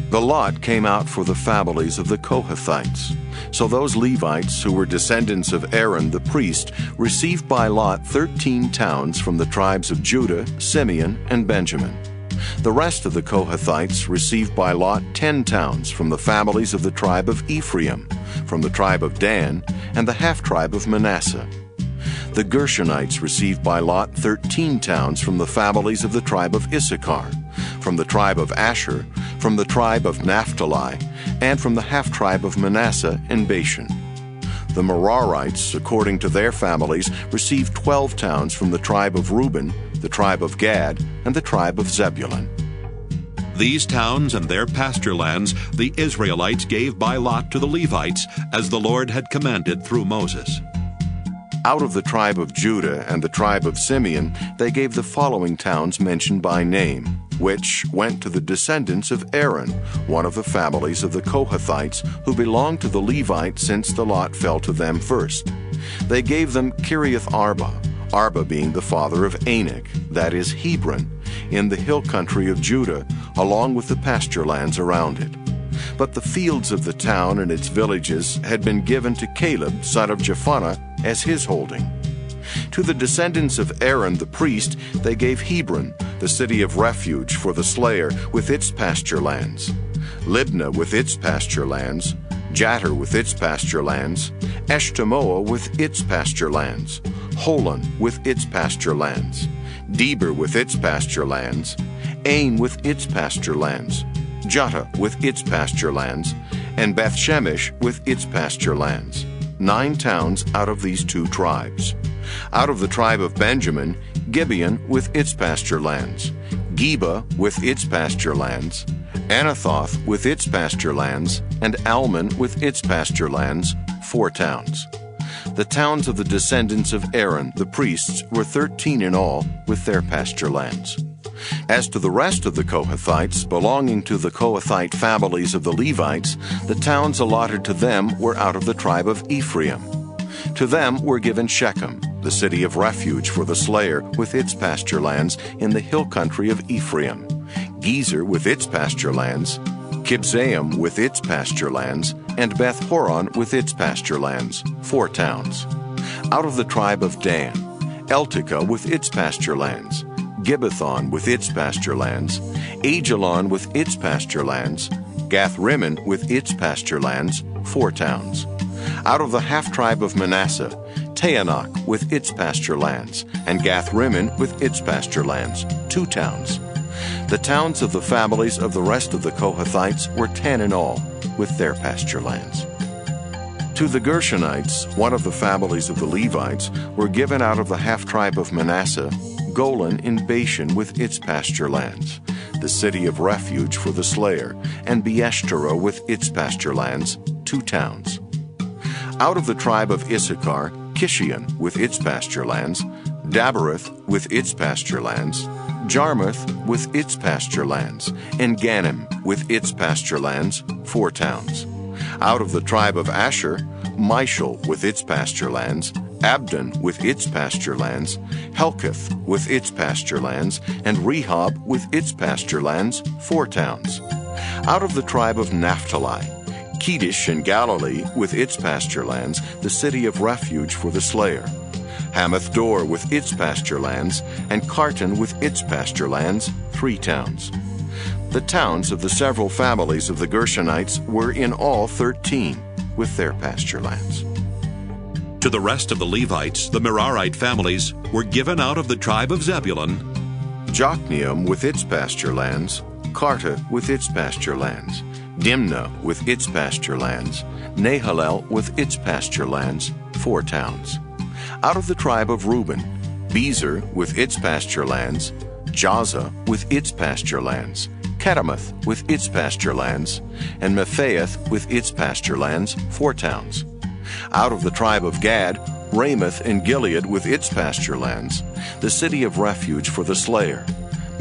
S3: The lot came out for the families of the Kohathites. So those Levites who were descendants of Aaron the priest received by lot 13 towns from the tribes of Judah, Simeon, and Benjamin. The rest of the Kohathites received by lot 10 towns from the families of the tribe of Ephraim, from the tribe of Dan, and the half-tribe of Manasseh. The Gershonites received by lot 13 towns from the families of the tribe of Issachar, from the tribe of Asher, from the tribe of Naphtali, and from the half-tribe of Manasseh in Bashan. The Merarites, according to their families, received 12 towns from the tribe of Reuben, the tribe of Gad, and the tribe of Zebulun.
S1: These towns and their pasture lands the Israelites gave by lot to the Levites, as the Lord had commanded through Moses.
S3: Out of the tribe of Judah and the tribe of Simeon, they gave the following towns mentioned by name, which went to the descendants of Aaron, one of the families of the Kohathites, who belonged to the Levites since the lot fell to them first. They gave them Kiriath Arba, Arba being the father of Anak, that is Hebron, in the hill country of Judah, along with the pasture lands around it. But the fields of the town and its villages had been given to Caleb, son of Jephunneh, as his holding. To the descendants of Aaron the priest, they gave Hebron, the city of refuge for the slayer, with its pasture lands, Libnah with its pasture lands, Jattir with its pasture lands, Eshtemoa with its pasture lands, Holon with its pasture lands, Deber with its pasture lands, Ain with its pasture lands, Juttah with its pasture lands, and Beth-Shemesh with its pasture lands. 9 towns out of these 2 tribes. Out of the tribe of Benjamin, Gibeon with its pasture lands, Geba with its pasture lands, Anathoth with its pasture lands, and Almon with its pasture lands, 4 towns. The towns of the descendants of Aaron, the priests, were 13 in all, with their pasture lands. As to the rest of the Kohathites, belonging to the Kohathite families of the Levites, the towns allotted to them were out of the tribe of Ephraim. To them were given Shechem, the city of refuge for the slayer, with its pasture lands in the hill country of Ephraim, Gezer with its pasture lands, Kibzaim with its pasture lands, and Beth-horon with its pasture lands, 4 towns. Out of the tribe of Dan, Eltekeh with its pasture lands, Gibbethon with its pasture lands, Ajalon with its pasture lands, Gath-Rimmon with its pasture lands, 4 towns. Out of the half-tribe of Manasseh, Taanach with its pasture lands, and Gath-Rimmon with its pasture lands, 2 towns. The towns of the families of the rest of the Kohathites were 10 in all, with their pasture lands. To the Gershonites, one of the families of the Levites, were given out of the half-tribe of Manasseh, Golan in Bashan with its pasture lands, the city of refuge for the slayer, and Beeshterah with its pasture lands, 2 towns. Out of the tribe of Issachar, Kishion with its pasture lands, Dabereth with its pasture lands, Jarmuth with its pasture lands, and Ganim with its pasture lands, 4 towns. Out of the tribe of Asher, Mishal with its pasture lands, Abdon with its pasture lands, Helkath with its pasture lands, and Rehob with its pasture lands, 4 towns. Out of the tribe of Naphtali, Kedesh in Galilee with its pasture lands, the city of refuge for the slayer, Hamath-dor with its pasture lands, and Kartan with its pasture lands, 3 towns. The towns of the several families of the Gershonites were in all 13, with their pasture lands.
S1: To the rest of the Levites, the Merarite families, were given out of the tribe of Zebulun,
S3: Jokneam with its pasture lands, Karta with its pasture lands, Dimnah with its pasture lands, Nahalel with its pasture lands, 4 towns. Out of the tribe of Reuben, Bezer with its pasture lands, Jahzah with its pasture lands, Kedemoth with its pasture lands, and Mephaath with its pasture lands, 4 towns. Out of the tribe of Gad, Ramoth in Gilead with its pasture lands, the city of refuge for the slayer,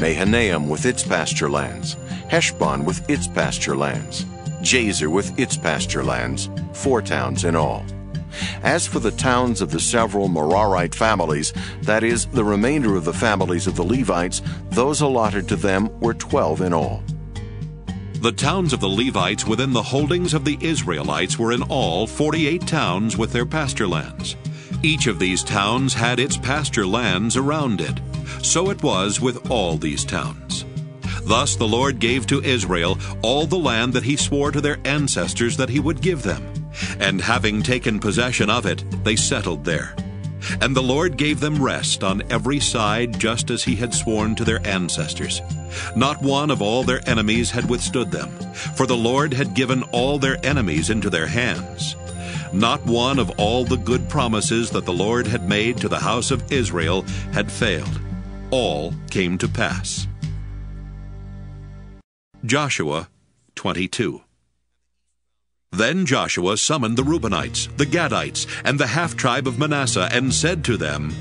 S3: Mahanaim with its pasture lands, Heshbon with its pasture lands, Jazer with its pasture lands, 4 towns in all. As for the towns of the several Merarite families, that is, the remainder of the families of the Levites, those allotted to them were 12 in all.
S1: The towns of the Levites within the holdings of the Israelites were in all 48 towns with their pasture lands. Each of these towns had its pasture lands around it. So it was with all these towns. Thus the Lord gave to Israel all the land that he swore to their ancestors that he would give them. And having taken possession of it, they settled there. And the Lord gave them rest on every side, just as he had sworn to their ancestors. Not one of all their enemies had withstood them, for the Lord had given all their enemies into their hands. Not one of all the good promises that the Lord had made to the house of Israel had failed. All came to pass. Joshua 22. Then Joshua summoned the Reubenites, the Gadites, and the half-tribe of Manasseh, and said to them,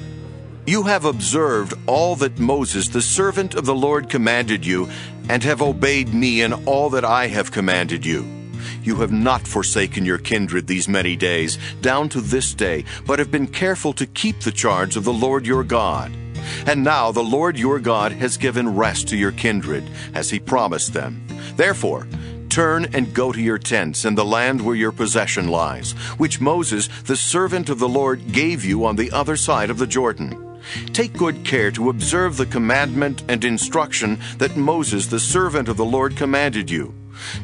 S3: You have observed all that Moses, the servant of the Lord, commanded you, and have obeyed me in all that I have commanded you. You have not forsaken your kindred these many days, down to this day, but have been careful to keep the charge of the Lord your God. And now the Lord your God has given rest to your kindred, as he promised them. Therefore, turn and go to your tents in the land where your possession lies, which Moses, the servant of the Lord, gave you on the other side of the Jordan. Take good care to observe the commandment and instruction that Moses, the servant of the Lord, commanded you,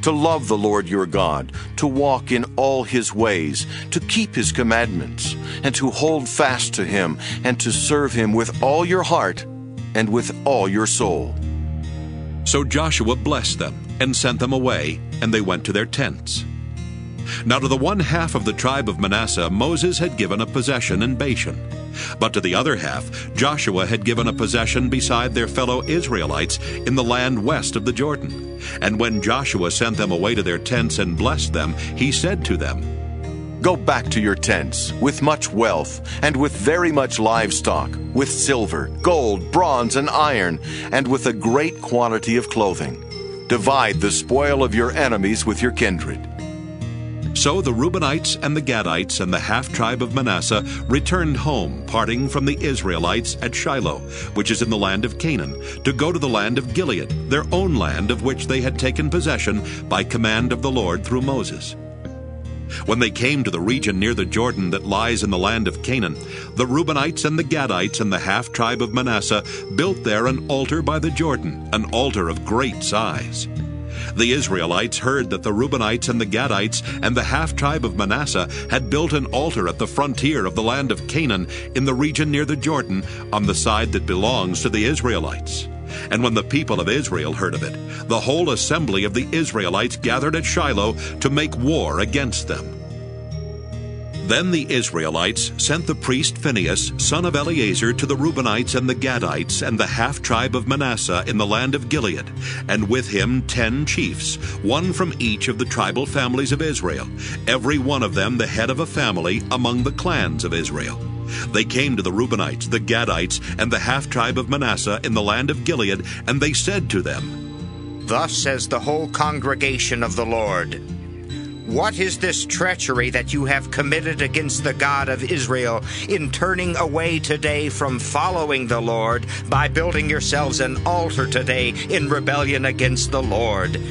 S3: to love the Lord your God, to walk in all his ways, to keep his commandments, and to hold fast to him, and to serve him with all your heart and with all your soul.
S1: So Joshua blessed them and sent them away, and they went to their tents. Now to the one half of the tribe of Manasseh Moses had given a possession in Bashan, but to the other half Joshua had given a possession beside their fellow Israelites in the land west of the Jordan. And when Joshua sent them away to their tents and blessed them, he said to them,
S3: Go back to your tents with much wealth, and with very much livestock, with silver, gold, bronze, and iron, and with a great quantity of clothing. Divide the spoil of your enemies with your kindred.
S1: So the Reubenites and the Gadites and the half-tribe of Manasseh returned home, parting from the Israelites at Shiloh, which is in the land of Canaan, to go to the land of Gilead, their own land of which they had taken possession by command of the Lord through Moses. When they came to the region near the Jordan that lies in the land of Canaan, the Reubenites and the Gadites and the half-tribe of Manasseh built there an altar by the Jordan, an altar of great size. The Israelites heard that the Reubenites and the Gadites and the half-tribe of Manasseh had built an altar at the frontier of the land of Canaan in the region near the Jordan on the side that belongs to the Israelites. And when the people of Israel heard of it, the whole assembly of the Israelites gathered at Shiloh to make war against them. Then the Israelites sent the priest Phinehas, son of Eleazar, to the Reubenites and the Gadites and the half-tribe of Manasseh in the land of Gilead, and with him 10 chiefs, one from each of the tribal families of Israel, every one of them the head of a family among the clans of Israel. They came to the Reubenites, the Gadites, and the half-tribe of Manasseh in the land of Gilead, and they said to them,
S7: "Thus says the whole congregation of the Lord, what is this treachery that you have committed against the God of Israel in turning away today from following the Lord by building yourselves an altar today in rebellion against the Lord?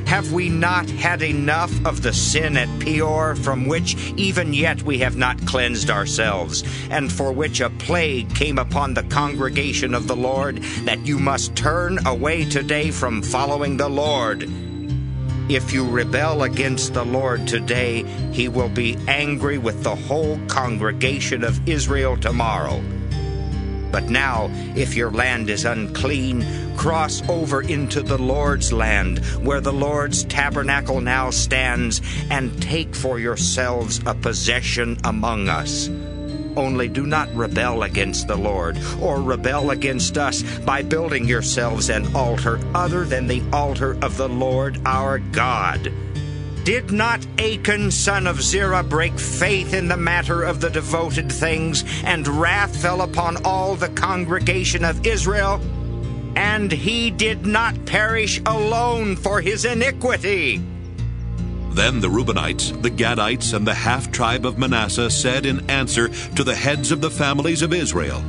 S7: Have we not had enough of the sin at Peor, from which even yet we have not cleansed ourselves, and for which a plague came upon the congregation of the Lord, that you must turn away today from following the Lord? If you rebel against the Lord today, he will be angry with the whole congregation of Israel tomorrow. But now, if your land is unclean, cross over into the Lord's land, where the Lord's tabernacle now stands, and take for yourselves a possession among us. Only do not rebel against the Lord, or rebel against us by building yourselves an altar other than the altar of the Lord our God. Did not Achan, son of Zerah, break faith in the matter of the devoted things, and wrath fell upon all the congregation of Israel? And he did not perish alone for his iniquity."
S1: Then the Reubenites, the Gadites, and the half-tribe of Manasseh said in answer to the heads of the families of Israel,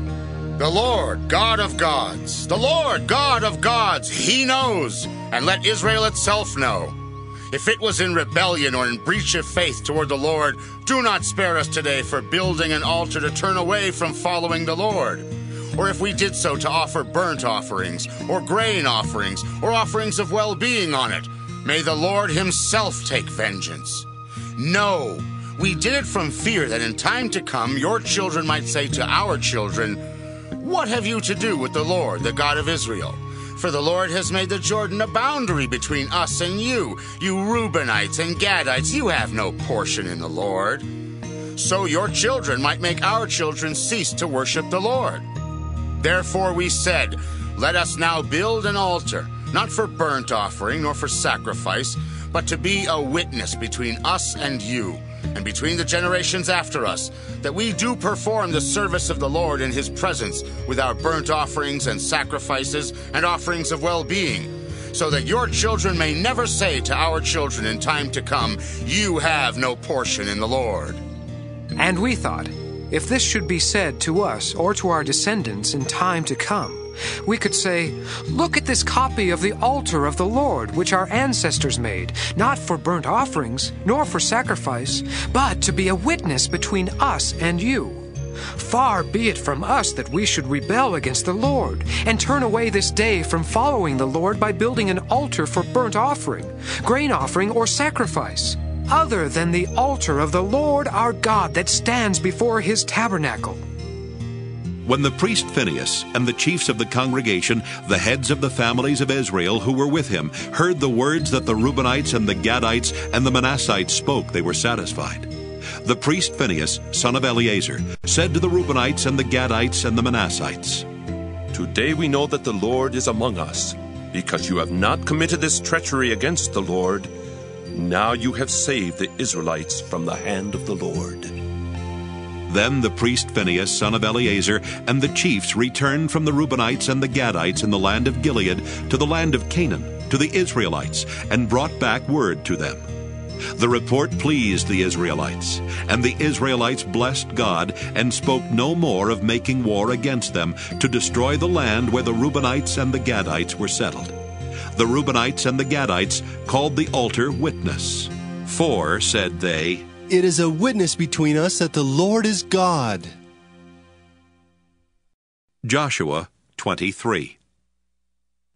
S11: "The Lord, God of gods, the Lord, God of gods, he knows, and let Israel itself know. If it was in rebellion or in breach of faith toward the Lord, do not spare us today for building an altar to turn away from following the Lord. Or if we did so to offer burnt offerings, or grain offerings, or offerings of well-being on it, may the Lord himself take vengeance. No, we did it from fear that in time to come your children might say to our children, 'What have you to do with the Lord, the God of Israel? For the Lord has made the Jordan a boundary between us and you. You Reubenites and Gadites, you have no portion in the Lord.' So your children might make our children cease to worship the Lord. Therefore we said, 'Let us now build an altar, not for burnt offering nor for sacrifice, but to be a witness between us and you, and between the generations after us, that we do perform the service of the Lord in his presence with our burnt offerings and sacrifices and offerings of well-being, so that your children may never say to our children in time to come, "You have no portion in the Lord."
S8: And we thought, if this should be said to us or to our descendants in time to come, we could say, "Look at this copy of the altar of the Lord, which our ancestors made, not for burnt offerings, nor for sacrifice, but to be a witness between us and you. Far be it from us that we should rebel against the Lord, and turn away this day from following the Lord by building an altar for burnt offering, grain offering, or sacrifice, other than the altar of the Lord our God that stands before his tabernacle."
S1: When the priest Phinehas and the chiefs of the congregation, the heads of the families of Israel who were with him, heard the words that the Reubenites and the Gadites and the Manassites spoke, they were satisfied. The priest Phinehas, son of Eleazar, said to the Reubenites and the Gadites and the Manassites,
S23: "Today we know that the Lord is among us, because you have not committed this treachery against the Lord. Now you have saved the Israelites from the hand of the Lord."
S1: Then the priest Phinehas, son of Eleazar, and the chiefs returned from the Reubenites and the Gadites in the land of Gilead to the land of Canaan, to the Israelites, and brought back word to them. The report pleased the Israelites, and the Israelites blessed God and spoke no more of making war against them to destroy the land where the Reubenites and the Gadites were settled. The Reubenites and the Gadites called the altar Witness. For, said they,
S24: "It is a witness between us that the Lord is God."
S1: Joshua 23.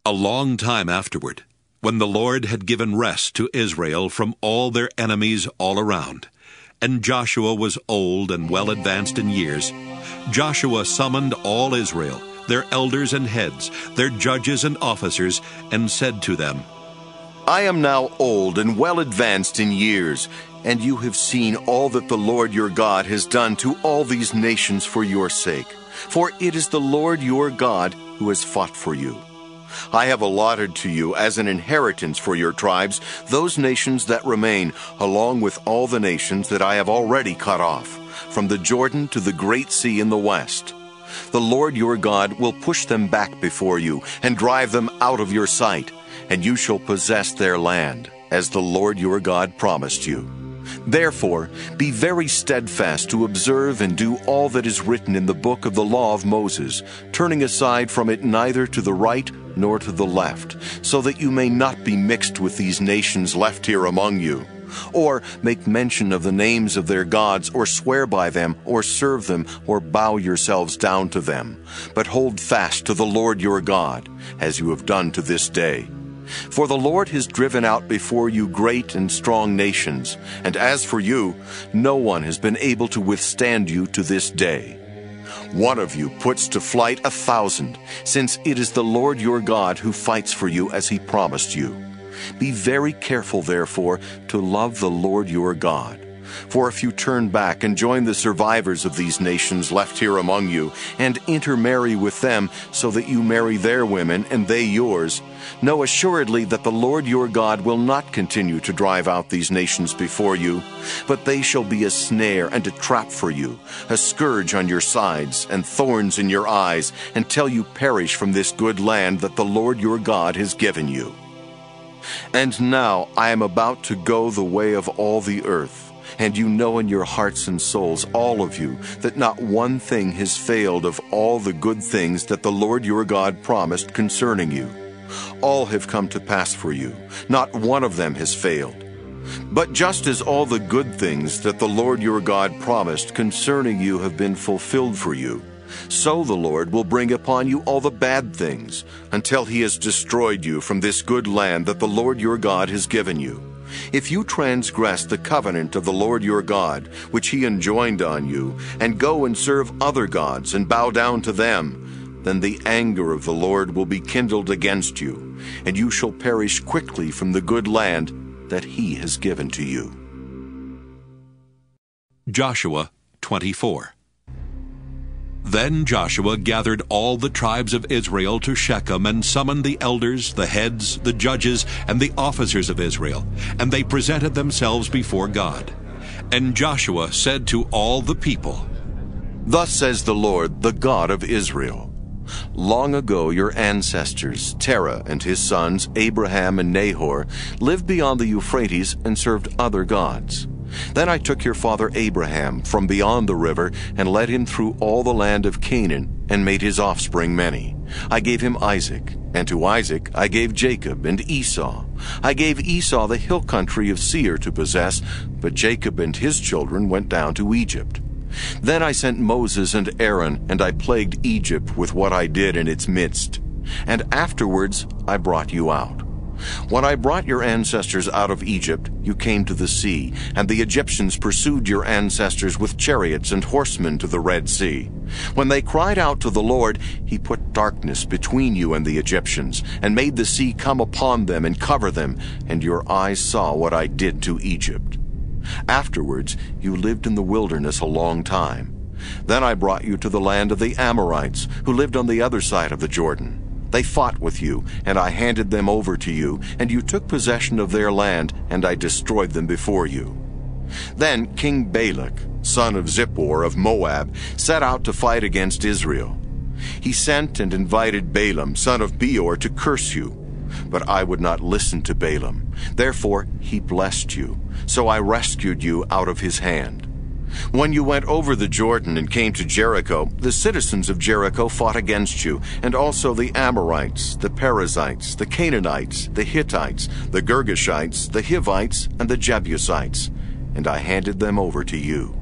S1: A long time afterward, when the Lord had given rest to Israel from all their enemies all around, and Joshua was old and well advanced in years, Joshua summoned all Israel, their elders and heads, their judges and officers, and said to them,
S3: I am now old and well advanced in years, and you have seen all that the Lord your God has done to all these nations for your sake. For it is the Lord your God who has fought for you. I have allotted to you as an inheritance for your tribes those nations that remain, along with all the nations that I have already cut off, from the Jordan to the great sea in the west. The Lord your God will push them back before you and drive them out of your sight, and you shall possess their land, as the Lord your God promised you. Therefore, be very steadfast to observe and do all that is written in the book of the law of Moses, turning aside from it neither to the right nor to the left, so that you may not be mixed with these nations left here among you, or make mention of the names of their gods, or swear by them, or serve them, or bow yourselves down to them, but hold fast to the Lord your God, as you have done to this day. For the Lord has driven out before you great and strong nations, and as for you, no one has been able to withstand you to this day. One of you puts to flight 1,000, since it is the Lord your God who fights for you as he promised you. Be very careful, therefore, to love the Lord your God. For if you turn back and join the survivors of these nations left here among you, and intermarry with them, so that you marry their women and they yours, know assuredly that the Lord your God will not continue to drive out these nations before you, but they shall be a snare and a trap for you, a scourge on your sides and thorns in your eyes, until you perish from this good land that the Lord your God has given you. And now I am about to go the way of all the earth. And you know in your hearts and souls, all of you, that not one thing has failed of all the good things that the Lord your God promised concerning you. All have come to pass for you. Not one of them has failed. But just as all the good things that the Lord your God promised concerning you have been fulfilled for you, so the Lord will bring upon you all the bad things, until he has destroyed you from this good land that the Lord your God has given you. If you transgress the covenant of the Lord your God, which he enjoined on you, and go and serve other gods and bow down to them, then the anger of the Lord will be kindled against you, and you shall perish quickly from the good land that he has given to you.
S1: Joshua 24. Then Joshua gathered all the tribes of Israel to Shechem and summoned the elders, the heads, the judges, and the officers of Israel, and they presented themselves before God. And Joshua said to all the people,
S3: Thus says the Lord, the God of Israel, Long ago your ancestors, Terah and his sons, Abraham and Nahor, lived beyond the Euphrates and served other gods. Then I took your father Abraham from beyond the river and led him through all the land of Canaan and made his offspring many. I gave him Isaac, and to Isaac I gave Jacob and Esau. I gave Esau the hill country of Seir to possess, but Jacob and his children went down to Egypt. Then I sent Moses and Aaron, and I plagued Egypt with what I did in its midst. And afterwards I brought you out. When I brought your ancestors out of Egypt, you came to the sea, and the Egyptians pursued your ancestors with chariots and horsemen to the Red Sea. When they cried out to the Lord, he put darkness between you and the Egyptians, and made the sea come upon them and cover them, and your eyes saw what I did to Egypt. Afterwards you lived in the wilderness a long time. Then I brought you to the land of the Amorites, who lived on the other side of the Jordan. They fought with you, and I handed them over to you, and you took possession of their land, and I destroyed them before you. Then King Balak, son of Zippor of Moab, set out to fight against Israel. He sent and invited Balaam, son of Beor, to curse you. But I would not listen to Balaam. Therefore he blessed you, so I rescued you out of his hand. When you went over the Jordan and came to Jericho, the citizens of Jericho fought against you, and also the Amorites, the Perizzites, the Canaanites, the Hittites, the Girgashites, the Hivites, and the Jebusites, and I handed them over to you.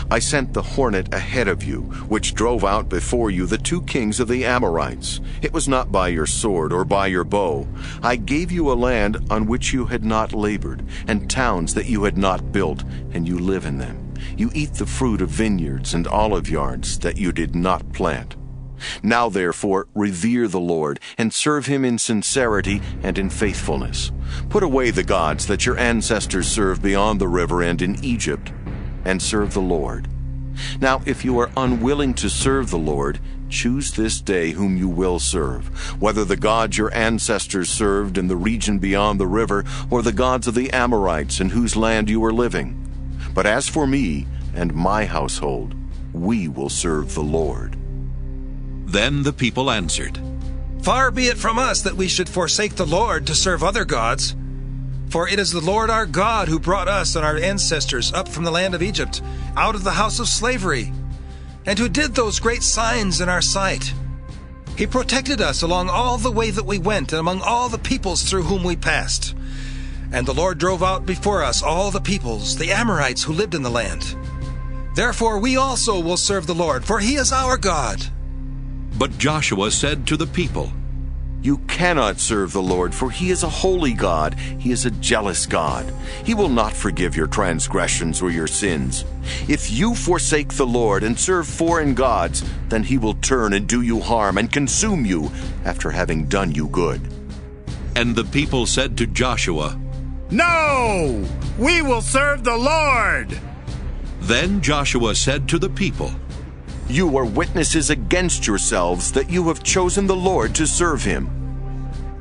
S3: I sent the hornet ahead of you, which drove out before you the 2 kings of the Amorites. It was not by your sword or by your bow. I gave you a land on which you had not labored, and towns that you had not built, and you live in them. You eat the fruit of vineyards and olive yards that you did not plant. Now therefore revere the Lord, and serve him in sincerity and in faithfulness. Put away the gods that your ancestors served beyond the river and in Egypt, and serve the Lord. Now if you are unwilling to serve the Lord, choose this day whom you will serve, whether the gods your ancestors served in the region beyond the river, or the gods of the Amorites in whose land you are living. But as for me and my household, we will serve the Lord."
S1: Then the people answered,
S21: "Far be it from us that we should forsake the Lord to serve other gods. For it is the Lord our God who brought us and our ancestors up from the land of Egypt, out of the house of slavery, and who did those great signs in our sight. He protected us along all the way that we went, and among all the peoples through whom we passed. And the Lord drove out before us all the peoples, the Amorites who lived in the land. Therefore we also will serve the Lord, for he is our God."
S1: But Joshua said to the people,
S3: "You cannot serve the Lord, for he is a holy God. He is a jealous God. He will not forgive your transgressions or your sins. If you forsake the Lord and serve foreign gods, then he will turn and do you harm and consume you after having done you good."
S1: And the people said to Joshua,
S9: "No! We will serve the Lord!"
S1: Then Joshua said to the people,
S3: "You are witnesses against yourselves that you have chosen the Lord to serve him."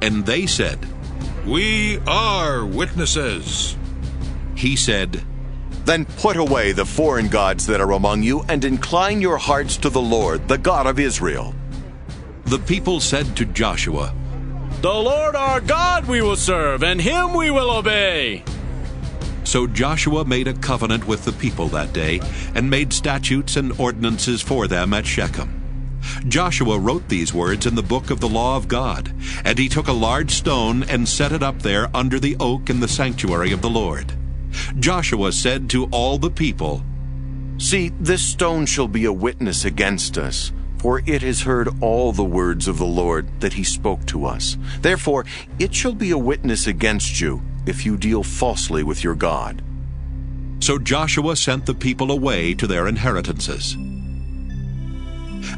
S1: And they said,
S4: "We are witnesses."
S1: He said,
S3: "Then put away the foreign gods that are among you, and incline your hearts to the Lord, the God of Israel."
S1: The people said to Joshua,
S14: "The Lord our God we will serve, and him we will obey."
S1: So Joshua made a covenant with the people that day, and made statutes and ordinances for them at Shechem. Joshua wrote these words in the book of the law of God, and he took a large stone and set it up there under the oak in the sanctuary of the Lord. Joshua said to all the people,
S3: "See, this stone shall be a witness against us, for it has heard all the words of the Lord that he spoke to us. Therefore it shall be a witness against you, if you deal falsely with your God."
S1: So Joshua sent the people away to their inheritances.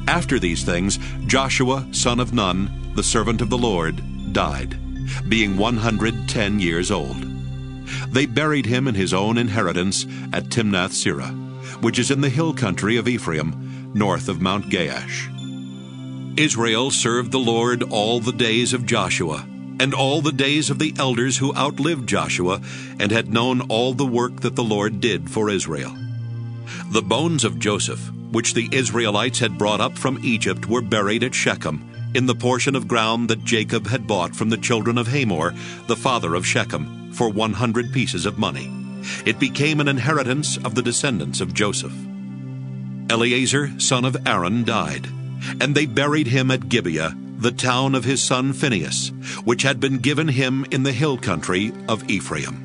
S1: After these things, Joshua, son of Nun, the servant of the Lord, died, being 110 years old. They buried him in his own inheritance at Timnath-Serah, which is in the hill country of Ephraim, north of Mount Gaash. Israel served the Lord all the days of Joshua, and all the days of the elders who outlived Joshua, and had known all the work that the Lord did for Israel. The bones of Joseph, which the Israelites had brought up from Egypt, were buried at Shechem, in the portion of ground that Jacob had bought from the children of Hamor, the father of Shechem, for 100 pieces of money. It became an inheritance of the descendants of Joseph. Eleazar, son of Aaron, died, and they buried him at Gibeah, the town of his son Phinehas, which had been given him in the hill country of Ephraim.